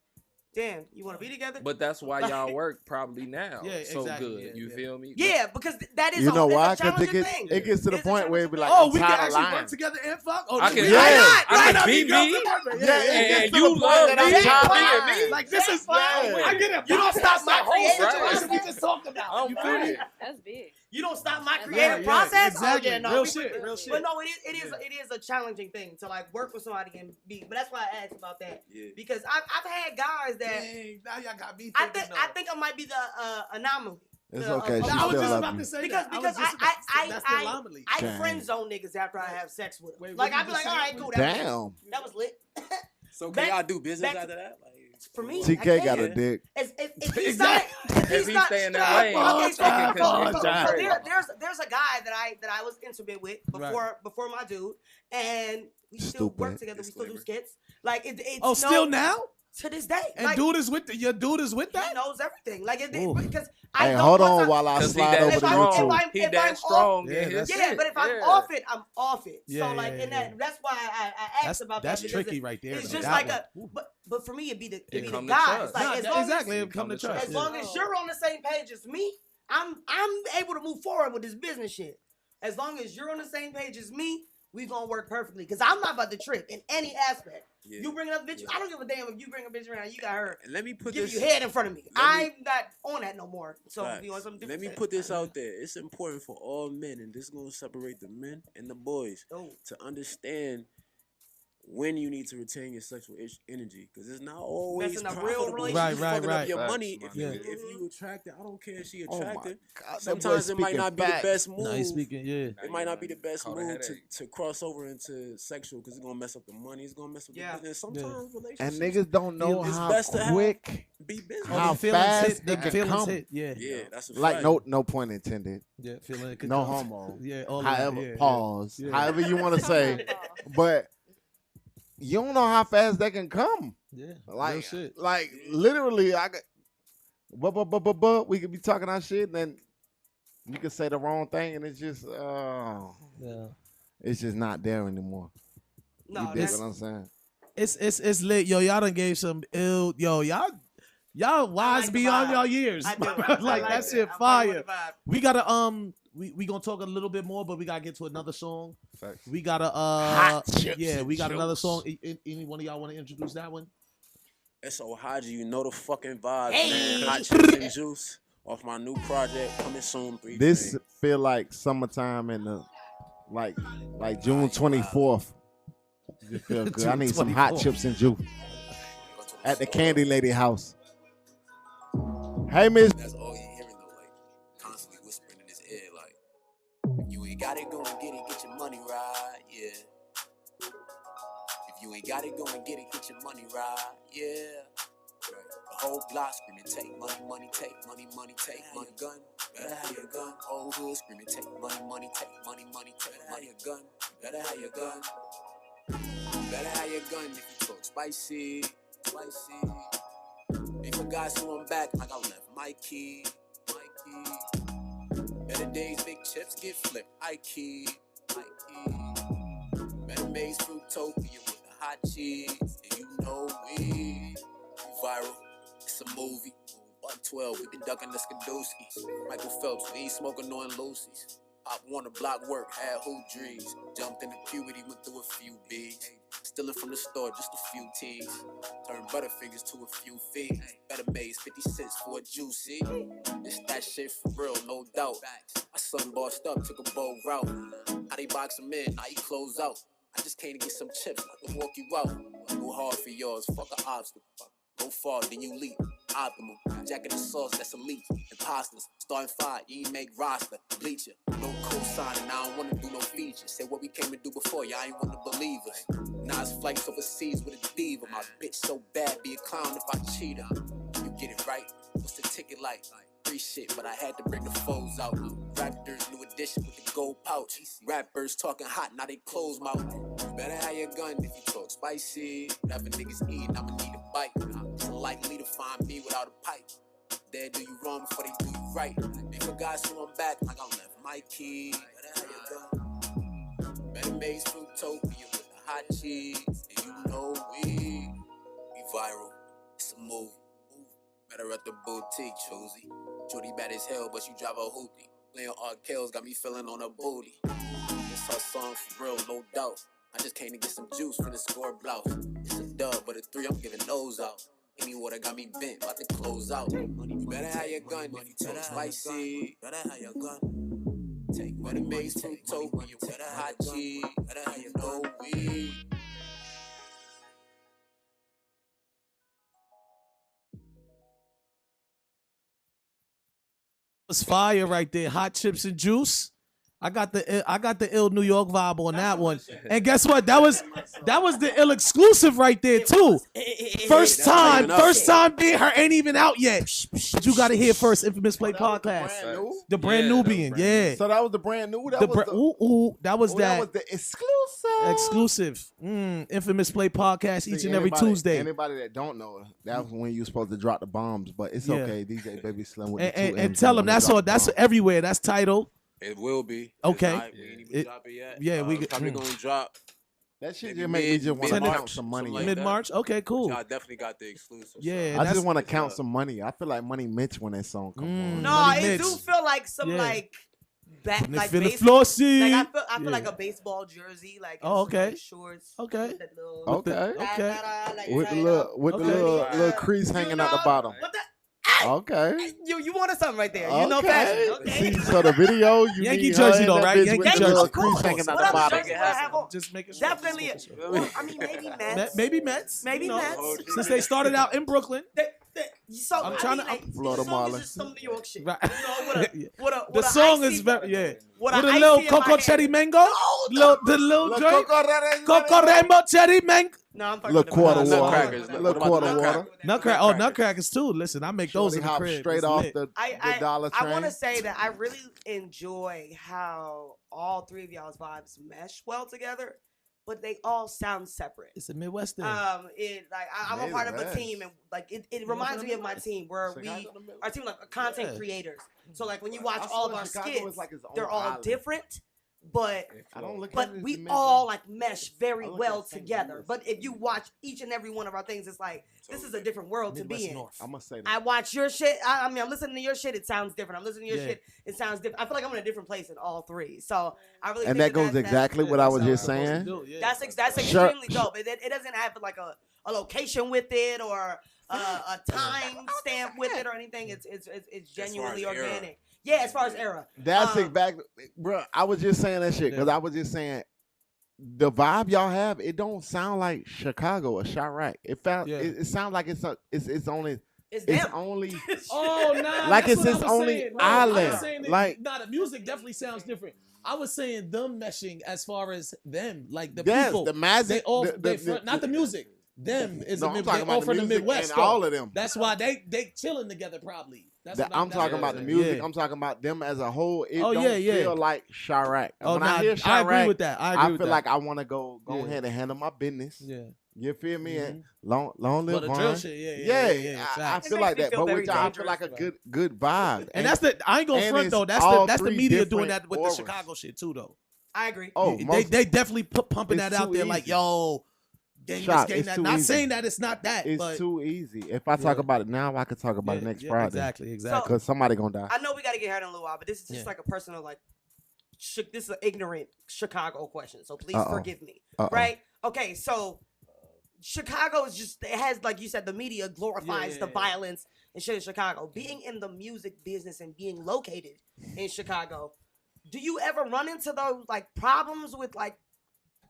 Damn, you want to be together? But that's why y'all work probably now Yeah, so exactly, good. yeah, you yeah. feel me? Yeah, because that is You know it's why? a Because challenging thing. it gets to the It's a point where it be like, Oh, I'm we can tired of actually lying. work together and fuck. Oh, I we can- can- Why Yeah, not? I Why can not? be me. Yeah, it And gets to you the point love that I'm me. tired of Being lying. me. Like this is Yeah. I get it. You don't stop my creative Right. process. we just talked about. I'm You feel me? right. That's big. You don't stop my Yeah, creative yeah, process. exactly. Oh, yeah, no, Real we- shit, real shit. But no, it is a challenging thing to like work with somebody and be. But that's why I asked about that Yeah. because I've had guys that Dang, now y'all got me I thinking. think I might be the anomaly. It's The- okay. of- She I was still just love about you. to say Because that. That's the anomaly. I Dang. friend zone niggas after I have sex with them. Wait, Like what I'd be you like, just all right, said? cool. Damn. That was lit. So can Back- y'all do business back- after that? Like, For me, TK I got a can. dick. If he's not, If he stay in that lane, Okay, so, fucking so, cause so you straight. there's a guy that I was intimate with before my dude, and we still Stupid. work together. We still do skits. Like it's Oh, still now? to this day. And like, dude is with your dude is with he that? knows everything. Like Ooh. because I Hey, know hold once on while I 'Cause he slide that over to strong. YouTube. He if that I'm strong. Yeah, in his that's- Yeah, shit. but if I'm Yeah. off it, I'm off it. Yeah, so like, yeah, and yeah. that's why I asked about That's that. because tricky right there. It's though, just that like one. but for me, it'd be the come to guys. trust. Like Nah, as long exactly. as- It come to Come to trust. as yeah. long as you're on the same page as me, I'm able to move forward with this business shit. As long as you're on the same page as me, we gonna work perfectly. Cause I'm not about to trip in any aspect. Yeah. You bring up bitch, I don't give a damn if you bring a bitch around. You got her. And let me put Give this. you head in front of me. I'm not on that no more. So Facts. we on something Let different. me put this out there. It's important for all men, and this is gonna separate the men and the boys Oh. to understand when you need to retain your sexual energy, because it's not always That's in a real profitable. relationship. Right, Fucking right. up your Facts, money my if you nigga. if you attracted. I don't care if she Oh my attracted. God, that boy Sometimes it might speaking not be facts. the best move. No, he's speaking. Yeah. It might not be the best Caught a move headache. to cross over into sexual, because it's gonna mess up the money. It's gonna mess up Yeah. the business. Sometimes And relationships niggas don't know It's how best to have- quick, be business. Oh, how the feelings fast hit. The it can feelings come. hit. Yeah. Yeah, that's a Like fact. no point intended. Yeah. Feeling. could No come. homo. Yeah. All of that, However, yeah, pause. Yeah. However you want to say, but you don't know how fast that can come. Yeah. Like, Real shit. like literally, I got. But we could be talking our shit, and then you could say the wrong thing, and it's just, Yeah. it's just not there anymore. No, You dig that's what I'm saying? It's lit, yo. Y'all done gave some ill, yo. Y'all wise like the beyond vibe. y'all years. I do. like I that it. shit I'm fucking fire. with the vibe. We gotta we gonna talk a little bit more, but we gotta get to another song. Facts. We gotta Hot chips yeah, we and got another juice. song. Any one of y'all want to introduce that one? S.O. Haji, you know the fucking vibes, Hey. man. Hot chips and juice off my new project coming soon. 3 This train. feel like summertime in the like June 24th. Just feel good. I need some hot 24th. chips and juice at the Candy Lady house. Hey, Miss. That's all you hearing though, like constantly whispering in his ear, like, if you ain't got it, go and get your money right, yeah. If you ain't got it, go and get your money right, yeah. Right. Whole block screaming, take money, money, take money, money, take money, gun. Better have your gun. Whole hood screaming, take money, money, take money, money, take money, your gun. Better have your gun. Better have your gun if you talk spicy, spicy. They forgot so I'm back like I left my key, my key. Better days, big chips get flipped, I key, my key. Better maize fruitopia with the hot cheese, and you know we viral. It's a movie. 112, we been ducking the Skadooski. Michael Phelps, we ain't smoking on Lucy's. Pop on the block work, had hoop dreams. Jumped into puberty, went through a few bigs. Stealing from the store, just a few teas. Turned Butterfingers to a few fiends. Better maize, 50 cents for a juicy. It's that shit for real, no doubt. My son bossed up, took a bold route. How they box him in, now he close out. I just came to get some chips, not to walk you out. Go hard for yours, fuck an obstacle. Go far, then you leap. Optimal, jacket the sauce, that's elite. Imposters, starting fire, you ain't make roster. Bleacher, no cosign, and I don't wanna do no features. Say what we came to do before, y'all ain't wanna believe us. Now it's flights overseas with a diva. My bitch so bad, be a clown if I cheat her. You get it right, what's the ticket like? Free shit, but I had to bring the foes out. Raptors, new edition with the gold pouch. Rappers talking hot, now they close mouth. You better have your gun if you talk spicy. Whatever niggas eating, I'ma need a bite. It's unlikely to find me without a pipe. They'll do you wrong before they do you right. They forgot so I'm back like I left my key. Better have your gun. Better maize fruitopia with the hot cheese. And you know we viral. It's a movie. Better at the boutique, Choosy. Jody bad as hell, but you drive a hoopty. Playing Arkells got me feeling on a booty. It's her song for real, no doubt. I just came to get some juice for the score blouse. It's a dub, but a 3, I'm giving those out. Any water got me bent, about to close out. You better have your gun if you talk spicy. Better have your gun. Take better maize fruitopia with the hot cheese. Better have your gun. We. Was fire right there. Hot chips and juice. I got the ill New York vibe on that one. And guess what? That was the ill exclusive right there too. First time being her ain't even out yet. But you gotta hear first. Infamous Play Podcast. The brand Nubian, yeah. So that was the brand new. That was the exclusive. Infamous Play Podcast each and every Tuesday. Anybody that don't know, that was when you supposed to drop the bombs, but it's okay. DJ Baby Slim with the two and tell them that's all. That's everywhere. That's title. It will be. Okay. We ain't even drop it yet. Yeah, we probably gonna drop. That shit just make me just want to count some money. Like Mid-March? Okay, cool. Y'all definitely got the exclusive. Yeah, I just want to count some money. I feel like Money Mitch when that song come on. No, it do feel like some like back like baseball. Like I feel like a baseball jersey. Like okay, shorts. Okay. Okay. Like with the little crease hanging out the bottom. What the? Okay. You wanted something right there. You know fashion. Okay. See, so the video, you Yankee jersey though, right? Yankee jersey. Crease hanging out the bottom. Just making sure. Definitely. Well, I mean, maybe Mets. Maybe Mets. Maybe Mets. Since they started out in Brooklyn. So I'm trying to Florida Marlins. Some New York shit. Right. You know, the song is very With a little cocoa cherry mango. The little joint. Cocoa rainbow cherry mango. No, I'm talking about quarter water. Little quarter water. Nutcrackers too. Listen, I make those in the crib. Straight off the Dollar Train. I want to say that I really enjoy how all three of y'all's vibes mesh well together, but they all sound separate. It's a Midwest thing. I'm a part of a team, and like it reminds me of my team where our team like content creators. So like when you watch all of our skits, they're all different. But we all like mesh very well together. But if you watch each and every one of our things, it's like this is a different world to be in. I'm gonna say that. I watch your shit. I mean, I'm listening to your shit. It sounds different. I'm listening to your shit. It sounds different. I feel like I'm in a different place in all three. So I really and think that goes exactly what I was just saying. That's extremely dope. It doesn't have like a location with it or a time stamp with it or anything. It's genuinely organic. Yeah, as far as era. That's exactly, bro. I was just saying that shit because I was just saying the vibe y'all have. It don't sound like Chicago or Chirac. It sounds like it's only. Oh no! Like it's its only island. Like the music definitely sounds different. I was saying them meshing as far as them, like the people. The magic. Not the music. Them is No, a I'm Mid- talking they about all the from the music Midwest. and all of them. That's why they chilling together probably. That's what I'm that's talking what about the saying. music. Yeah. I'm talking about them as a whole. It Oh, don't yeah, yeah. feel like Chirac. Oh, when nah, I hear I Chirac, agree with that. I agree with feel that. like I want to go Yeah. ahead and handle my business. Yeah. You feel me? Mhm. And long Well, live the Vaughn. drill shit, yeah, I facts. feel It like makes me that, feel but very which I feel dangerous. like a good vibe. And that's the I ain't gonna and front it's though. all That's the three media doing different that with auras. the Chicago shit too though. I agree. Oh, They definitely pumping it's that out too there like easy. yo, gang Shot, this, gang it's that. too Not easy. saying that it's not that, It's but too easy. If I talk Yeah. about it now, I could talk about it next Friday. Exactly. Because somebody gonna die. I know we got to get her in a little while, but this is just Yeah. like a personal, like, this is an ignorant Chicago question, so please forgive me. Right? Okay, so Chicago is just, it has, like you said, the media glorifies the violence and shit in Chicago. Being in the music business and being located in Chicago, do you ever run into those, like, problems with, like,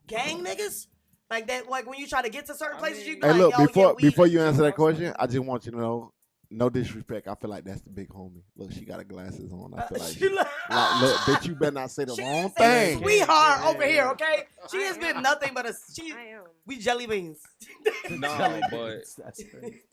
gang niggas? Like that, like when you try to get to certain places, you be Hey, like, look, yo, before you answer that question, I just want you to know, no disrespect. I feel like that's the big homie. Look, she got her glasses on. I feel like, look, bitch, you better not say the wrong thing. Sweetheart over here, okay? She has been nothing but we jelly beans. No, but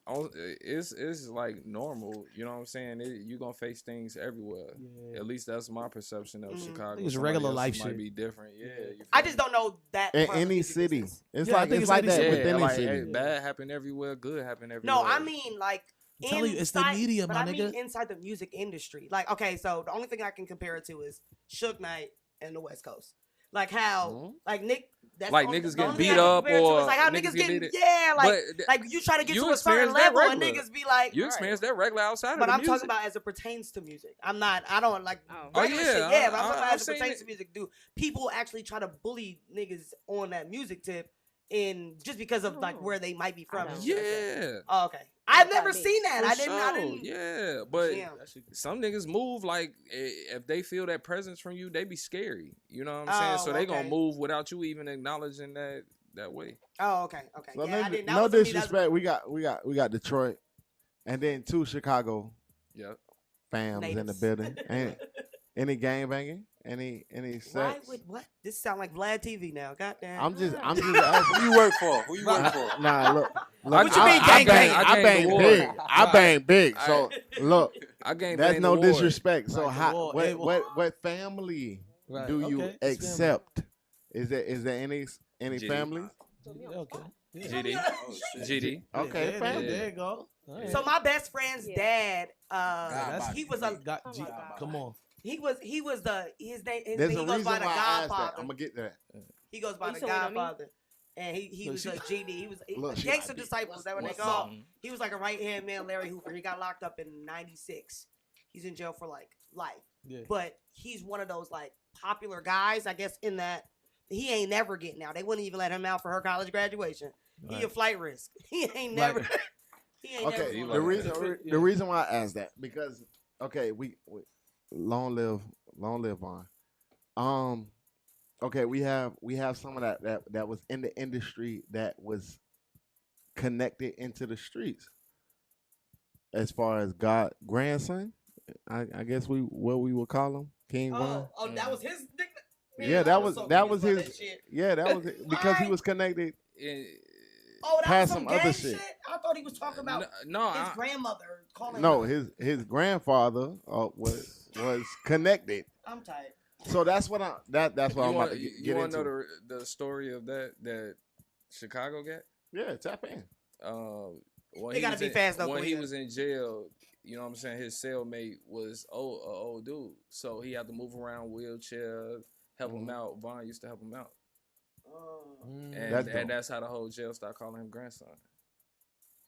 it's like normal. You know what I'm saying? You're gonna face things everywhere. At least that's my perception of Chicago. It's Somebody regular else life might shit. be different. Yeah, you I feel just me? don't know that. In part of any music city, business. it's Yeah, I like think it's it's like any that city. with any like, city. hey, bad happen everywhere, good happen everywhere. No, I mean like I'm telling you, it's the media, but my I mean nigga. inside the music industry. Like, okay, so the only thing I can compare it to is Suge Knight and the West Coast. Like how, like Nick, that's Like the only- niggas the getting only thing beat I can up compare it to or is like how niggas niggas get getting, beat- yeah, But like you try to get you to a certain experience that level and regular. niggas be like, You experience that regular outside but of the I'm music. talking about as it pertains to music. I don't like Oh, regular yeah, shit. Yeah, but I'm I- talking about I've as it seen pertains it. to music. Do people actually try to bully niggas on that music tip in just because of like where they might be from? and shit like that? Yeah. Oh, okay. I've never seen that. For I didn't. sure, yeah, but Damn. some niggas move like if they feel that presence from you, they be scary. You know what I'm saying? Oh, So they gonna okay. move without you even acknowledging that way. Oh, okay. So Yeah, I didn't. That no was to me, that's- disrespect. We got Detroit, and then two Chicago Yep. fams in the Natives. building. And any gang banging? Any Why sex? would what? This sound like Vlad TV now. Goddamn. I'm just Who asking. you work for? Who you work for? Nah, look. What you mean gang bang? I bang the big. war. I bang big. So look, I gang that's bang no the war. disrespect. So Right, the how? war. Hey, What family Right, do you okay, it's family. accept? Is there any GD. families? Okay. Yeah. GD. GD. Okay, Yeah, family. there you go. All right. So my best friend's dad, That's- he was a got Oh G- my God. come on. he was his name. There's He a goes reason by why the I asked that. Godfather. I'm gonna get to that. He goes by You the still waiting on me? Godfather. And he Look, was she- a GD. He was Look, she gangster like me. disciples. Is that what they What's call? up? He was like a right hand man, Larry Hoover. He got locked up in '96. He's in jail for like life. Yeah. But he's one of those like popular guys, I guess, in that he ain't never getting out. They wouldn't even let him out for her college graduation. He a Right. flight risk. He ain't never. Right. He ain't never. Okay, gonna the do reason it. the reason why I asked that because we long live Vaughn. Okay, we have some of that was in the industry that was connected into the streets. As far as God grandson, I guess what we would call him, King Von. Oh, that was his nickname. Man, Yeah, I that was so that was confused by his. that shit. Yeah, that was it, because he What? was connected. Oh, that past was some some other gang shit. shit. I thought he was talking about No, his grandmother calling. No, him. his grandfather was connected. I'm tired. So that's what that's what I'm about to you get want to into. know the story of that Chicago got? Yeah, tap in. When It he gotta was be in- fast though, When he Queen. was in jail, you know what I'm saying, his cellmate was an old dude, so he had to move around, wheelchair, help him out. Vaughn used to help him out, and That's dope. that's how the whole jail started calling him grandson.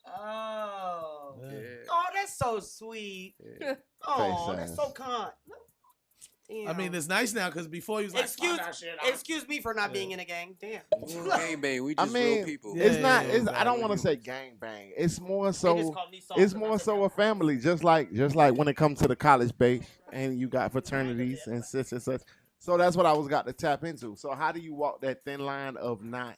Oh. Yeah. Oh, that's so sweet. Yeah. Oh, Face that's ass. so kind. I mean, it's nice now because before he was like, Excuse me for not being in a gang. Damn. Gang bang, we I just mean, real people. it's not. yeah, It's, yeah, I don't yeah. want to say gang bang. It's more They just so. called me soft It's because I more said so that. a family, just like when it comes to the college base, and you got fraternities and such and such. So that's what I was got to tap into. So how do you walk that thin line of not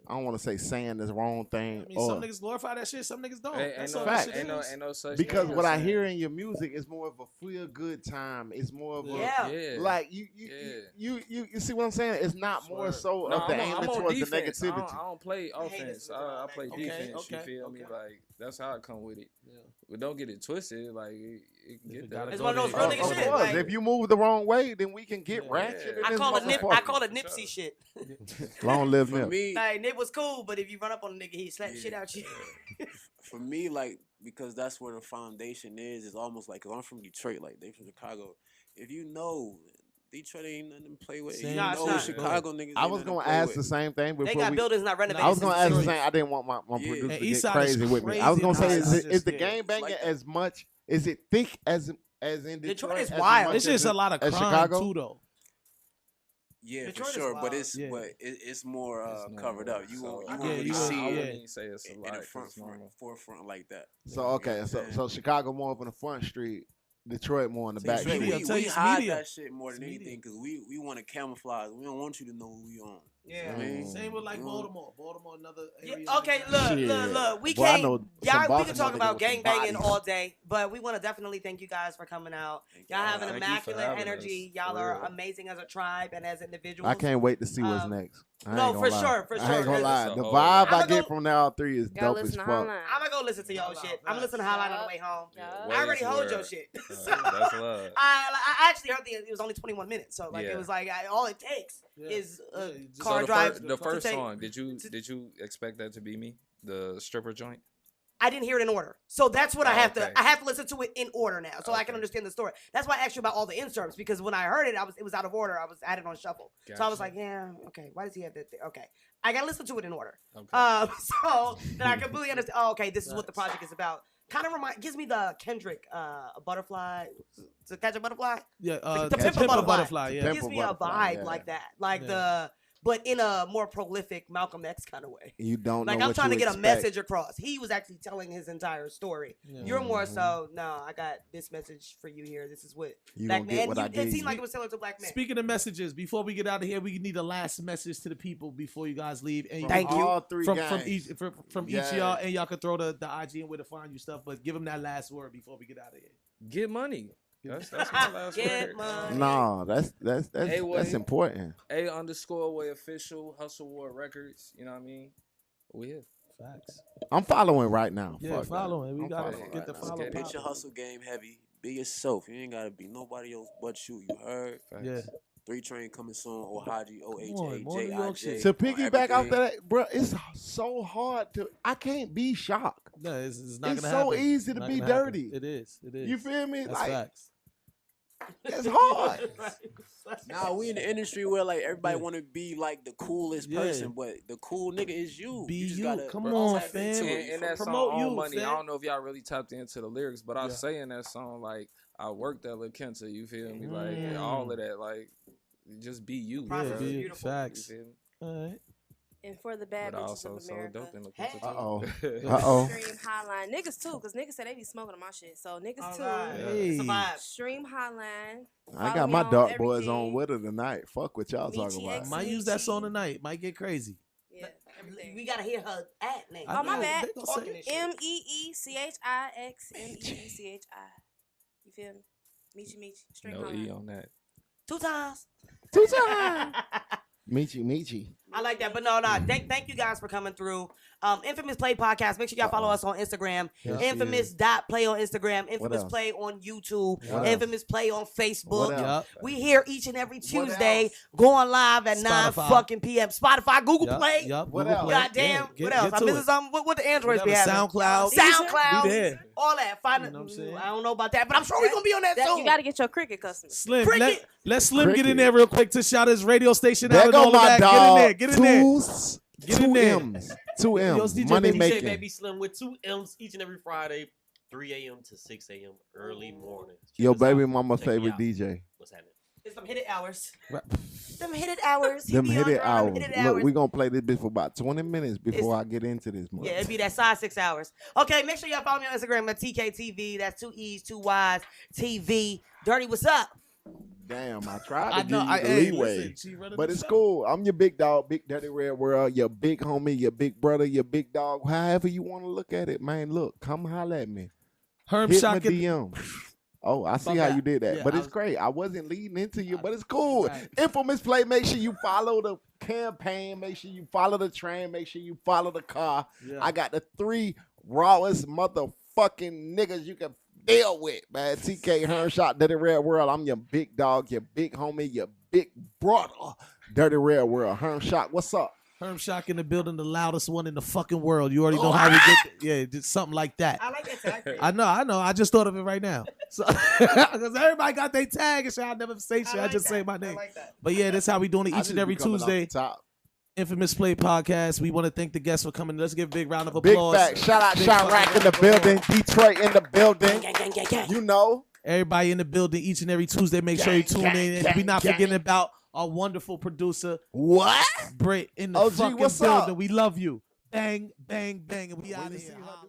I don't want to say saying the wrong thing. I mean, some niggas glorify that shit, some niggas don't. That's all fact. that shit is. Ain't no such Because thing what as I saying. hear in your music is more of a feel good time. It's more of a like you see what I'm saying? It's not more so of the aiming towards the negativity. I don't play offense. I play defense. You feel me? Like that's how I come with it. Yeah. But don't get it twisted. Like it can get there. It's one of those real nigga shit. Like, if you move the wrong way, then we can get ratchet. I call it Nipsey shit. Long live Nip. Like Nip was cool, but if you run up on a nigga, he slap shit out you. For me, like, because that's where the foundation is. It's almost like, cause I'm from Detroit, like they from Chicago. If you know, Detroit ain't nothing to play with. You know, Chicago niggas. I was gonna ask the same thing before they got buildings not renovated. I was gonna ask the same. I didn't want my producer to get crazy with me. I was gonna say, is the game banging as much? Is it thick as in Detroit? Is wild. It's just a lot of crime Chicago? too, though. Yeah, Detroit for sure, but it's more covered up. You won't really see I it wouldn't say it's a lot in the forefront like that. So okay, so Chicago more up in the front street, Detroit more in the back street. We hide that shit more than anything because we want to camouflage. We don't want you to know who we on. Yeah, same with like Baltimore. Baltimore, another area. Okay, look. We can't. Y'all, we can talk about gangbanging all day, but we want to definitely thank you guys for coming out. Y'all have an immaculate energy. Y'all are amazing as a tribe and as individuals. I can't wait to see what's next. No, for sure. I ain't gonna lie. The vibe I get from now 3 is dope as fuck. I'm gonna go listen to y'all shit. I'm gonna listen to Highline on the way home. I already hold your shit. That's love. I actually heard it was only 21 minutes, so like it was like all it takes is a car drive. The first song, did you expect that to be me? The stripper joint? I didn't hear it in order. So that's what I have to listen to it in order now so I can understand the story. That's why I asked you about all the inserts because when I heard it, it was out of order. I had it on shuffle. Gotcha. So I was like, yeah, okay. Why does he have that thing? Okay. I got to listen to it in order. Okay. So then I completely understand. Oh, okay. This is what the project is about. Kind of gives me the Kendrick butterfly. To catch a butterfly? Yeah. The Pimp a Butterfly. Yeah. It gives me a vibe like that. Like but in a more prolific Malcolm X kind of way. You don't like know I'm trying to get a message across. He was actually telling his entire story. Yeah. You're more so, no, I got this message for you here. This is what you Black Man. It seemed like it was similar to Black Man. Speaking of messages, before we get out of here, we need a last message to the people before you guys leave. And thank you. All three from guys. each of y'all, and y'all can throw the IG and where to find you stuff. But give them that last word before we get out of here. Get money. That's my last word. No, that's important. A_way official, Hustle War Records. You know what I mean? We here. Facts. I'm following right now. Yeah, following. We gotta get the follow. Pitch your hustle game heavy. Be yourself. You ain't gotta be nobody else but you. You heard? Facts. Yeah. 3 Train coming soon. Ohaji, OHAJ. To piggyback off that, bro, it's so hard to. I can't be shocked. No, it's not it's gonna so happen. easy to be dirty. It is. You feel me? That's like, facts. It's hard. Nah, we in the industry where like everybody want to be like the coolest person, but the cool nigga is you. Be just you. Gotta Come on, fam. And that promote song, you, All Money. fam. I don't know if y'all really tapped into the lyrics, but I say in that song like I worked at La Quinta. You feel me? Like all of that. Like just be you. Yeah, be facts. You feel me? All right. And for the bad But bitches also of so America. dope in La Quinta. Stream Hotline. Niggas too, because niggas say they be smoking on my shit. So niggas too. Hey. Stream Hotline. I got my dark boys on with her tonight. Fuck what y'all talking about. Might use that song tonight. Might get crazy. Yeah, everything. We gotta hear her at name. Oh, my bad. MEECHI. MEECHI. You feel me? Michi. Stream No Hotline. E on that. 2 times. Michi. I like that, but no. Thank you guys for coming through. Infamous Play Podcast. Make sure y'all follow us on Instagram. Infamous.play on Instagram. Infamous Play on YouTube. Infamous Play on Facebook. We here each and every Tuesday, going live at 9 fucking p.m. Spotify, Google Play. What else? Goddamn. What else? I'm missing something. What the Androids be having? SoundCloud. We there. All that. I don't know about that, but I'm sure we're gonna be on that soon. You gotta get your cricket customers. Slim, let Slim get in there real quick to shout his radio station out. There And go all my of that. dog. Get in there. Get in there. M's. 2 M's. DJ Money Baby making. Baby Slim with 2 M's each and every Friday, 3 a.m. to 6 a.m. early morning. Yo, baby mama favorite DJ. What's happening? It's them hit it hours. Them hit it hours. Them hit it hours. Look, we gonna play this bitch for about 20 minutes before I get into this. Yeah, it'd be that size 6 hours. Okay, make sure y'all follow me on Instagram at TKTV. That's 2 E's, 2 Y's, TV. Dirty, what's up? Damn, I tried to I give know. you the Hey, leeway. listen, she running But the it's show. cool. I'm your big dog, Big Dirty Red World, your big homie, your big brother, your big dog. However you want to look at it, man. Look, come holler at me. Herm Hit my Shock in- DM. Oh, I see My how bad. you did that. Yeah, but I it's was- great. I wasn't leading into you, but it's cool. Right. Infamous Play, make sure you follow the campaign. Make sure you follow the train. Make sure you follow the car. Yeah. I got the 3 rawest motherfucking niggas you can deal with, man. TK Hermshot, Dirty Red World. I'm your big dog, your big homie, your big brother. Dirty Red World. Hermshot, what's up? Herm Shock in the building, the loudest one in the fucking world. You already know how we get. Yeah, just something like that. I like that tag. I know. I just thought of it right now. So, because everybody got their tag and shit. I never say shit. I just say my name. like that. But yeah, that's how we doing it I each just and be every coming off Tuesday. the top. Infamous Play Podcast. We want to thank the guests for coming. Let's give a big round of Big applause. fact. Shout out Big Chirac fucking in the round of building. applause. Detroit in the building. Gang, gang, gang, gang. You know. Everybody in the building each and every Tuesday. Make sure you tune Gang, in. gang, And we not gang. forgetting about our wonderful producer, What? Britt, in the OG, fucking what's building. up? We love you. Bang, bang, bang. And we out of here.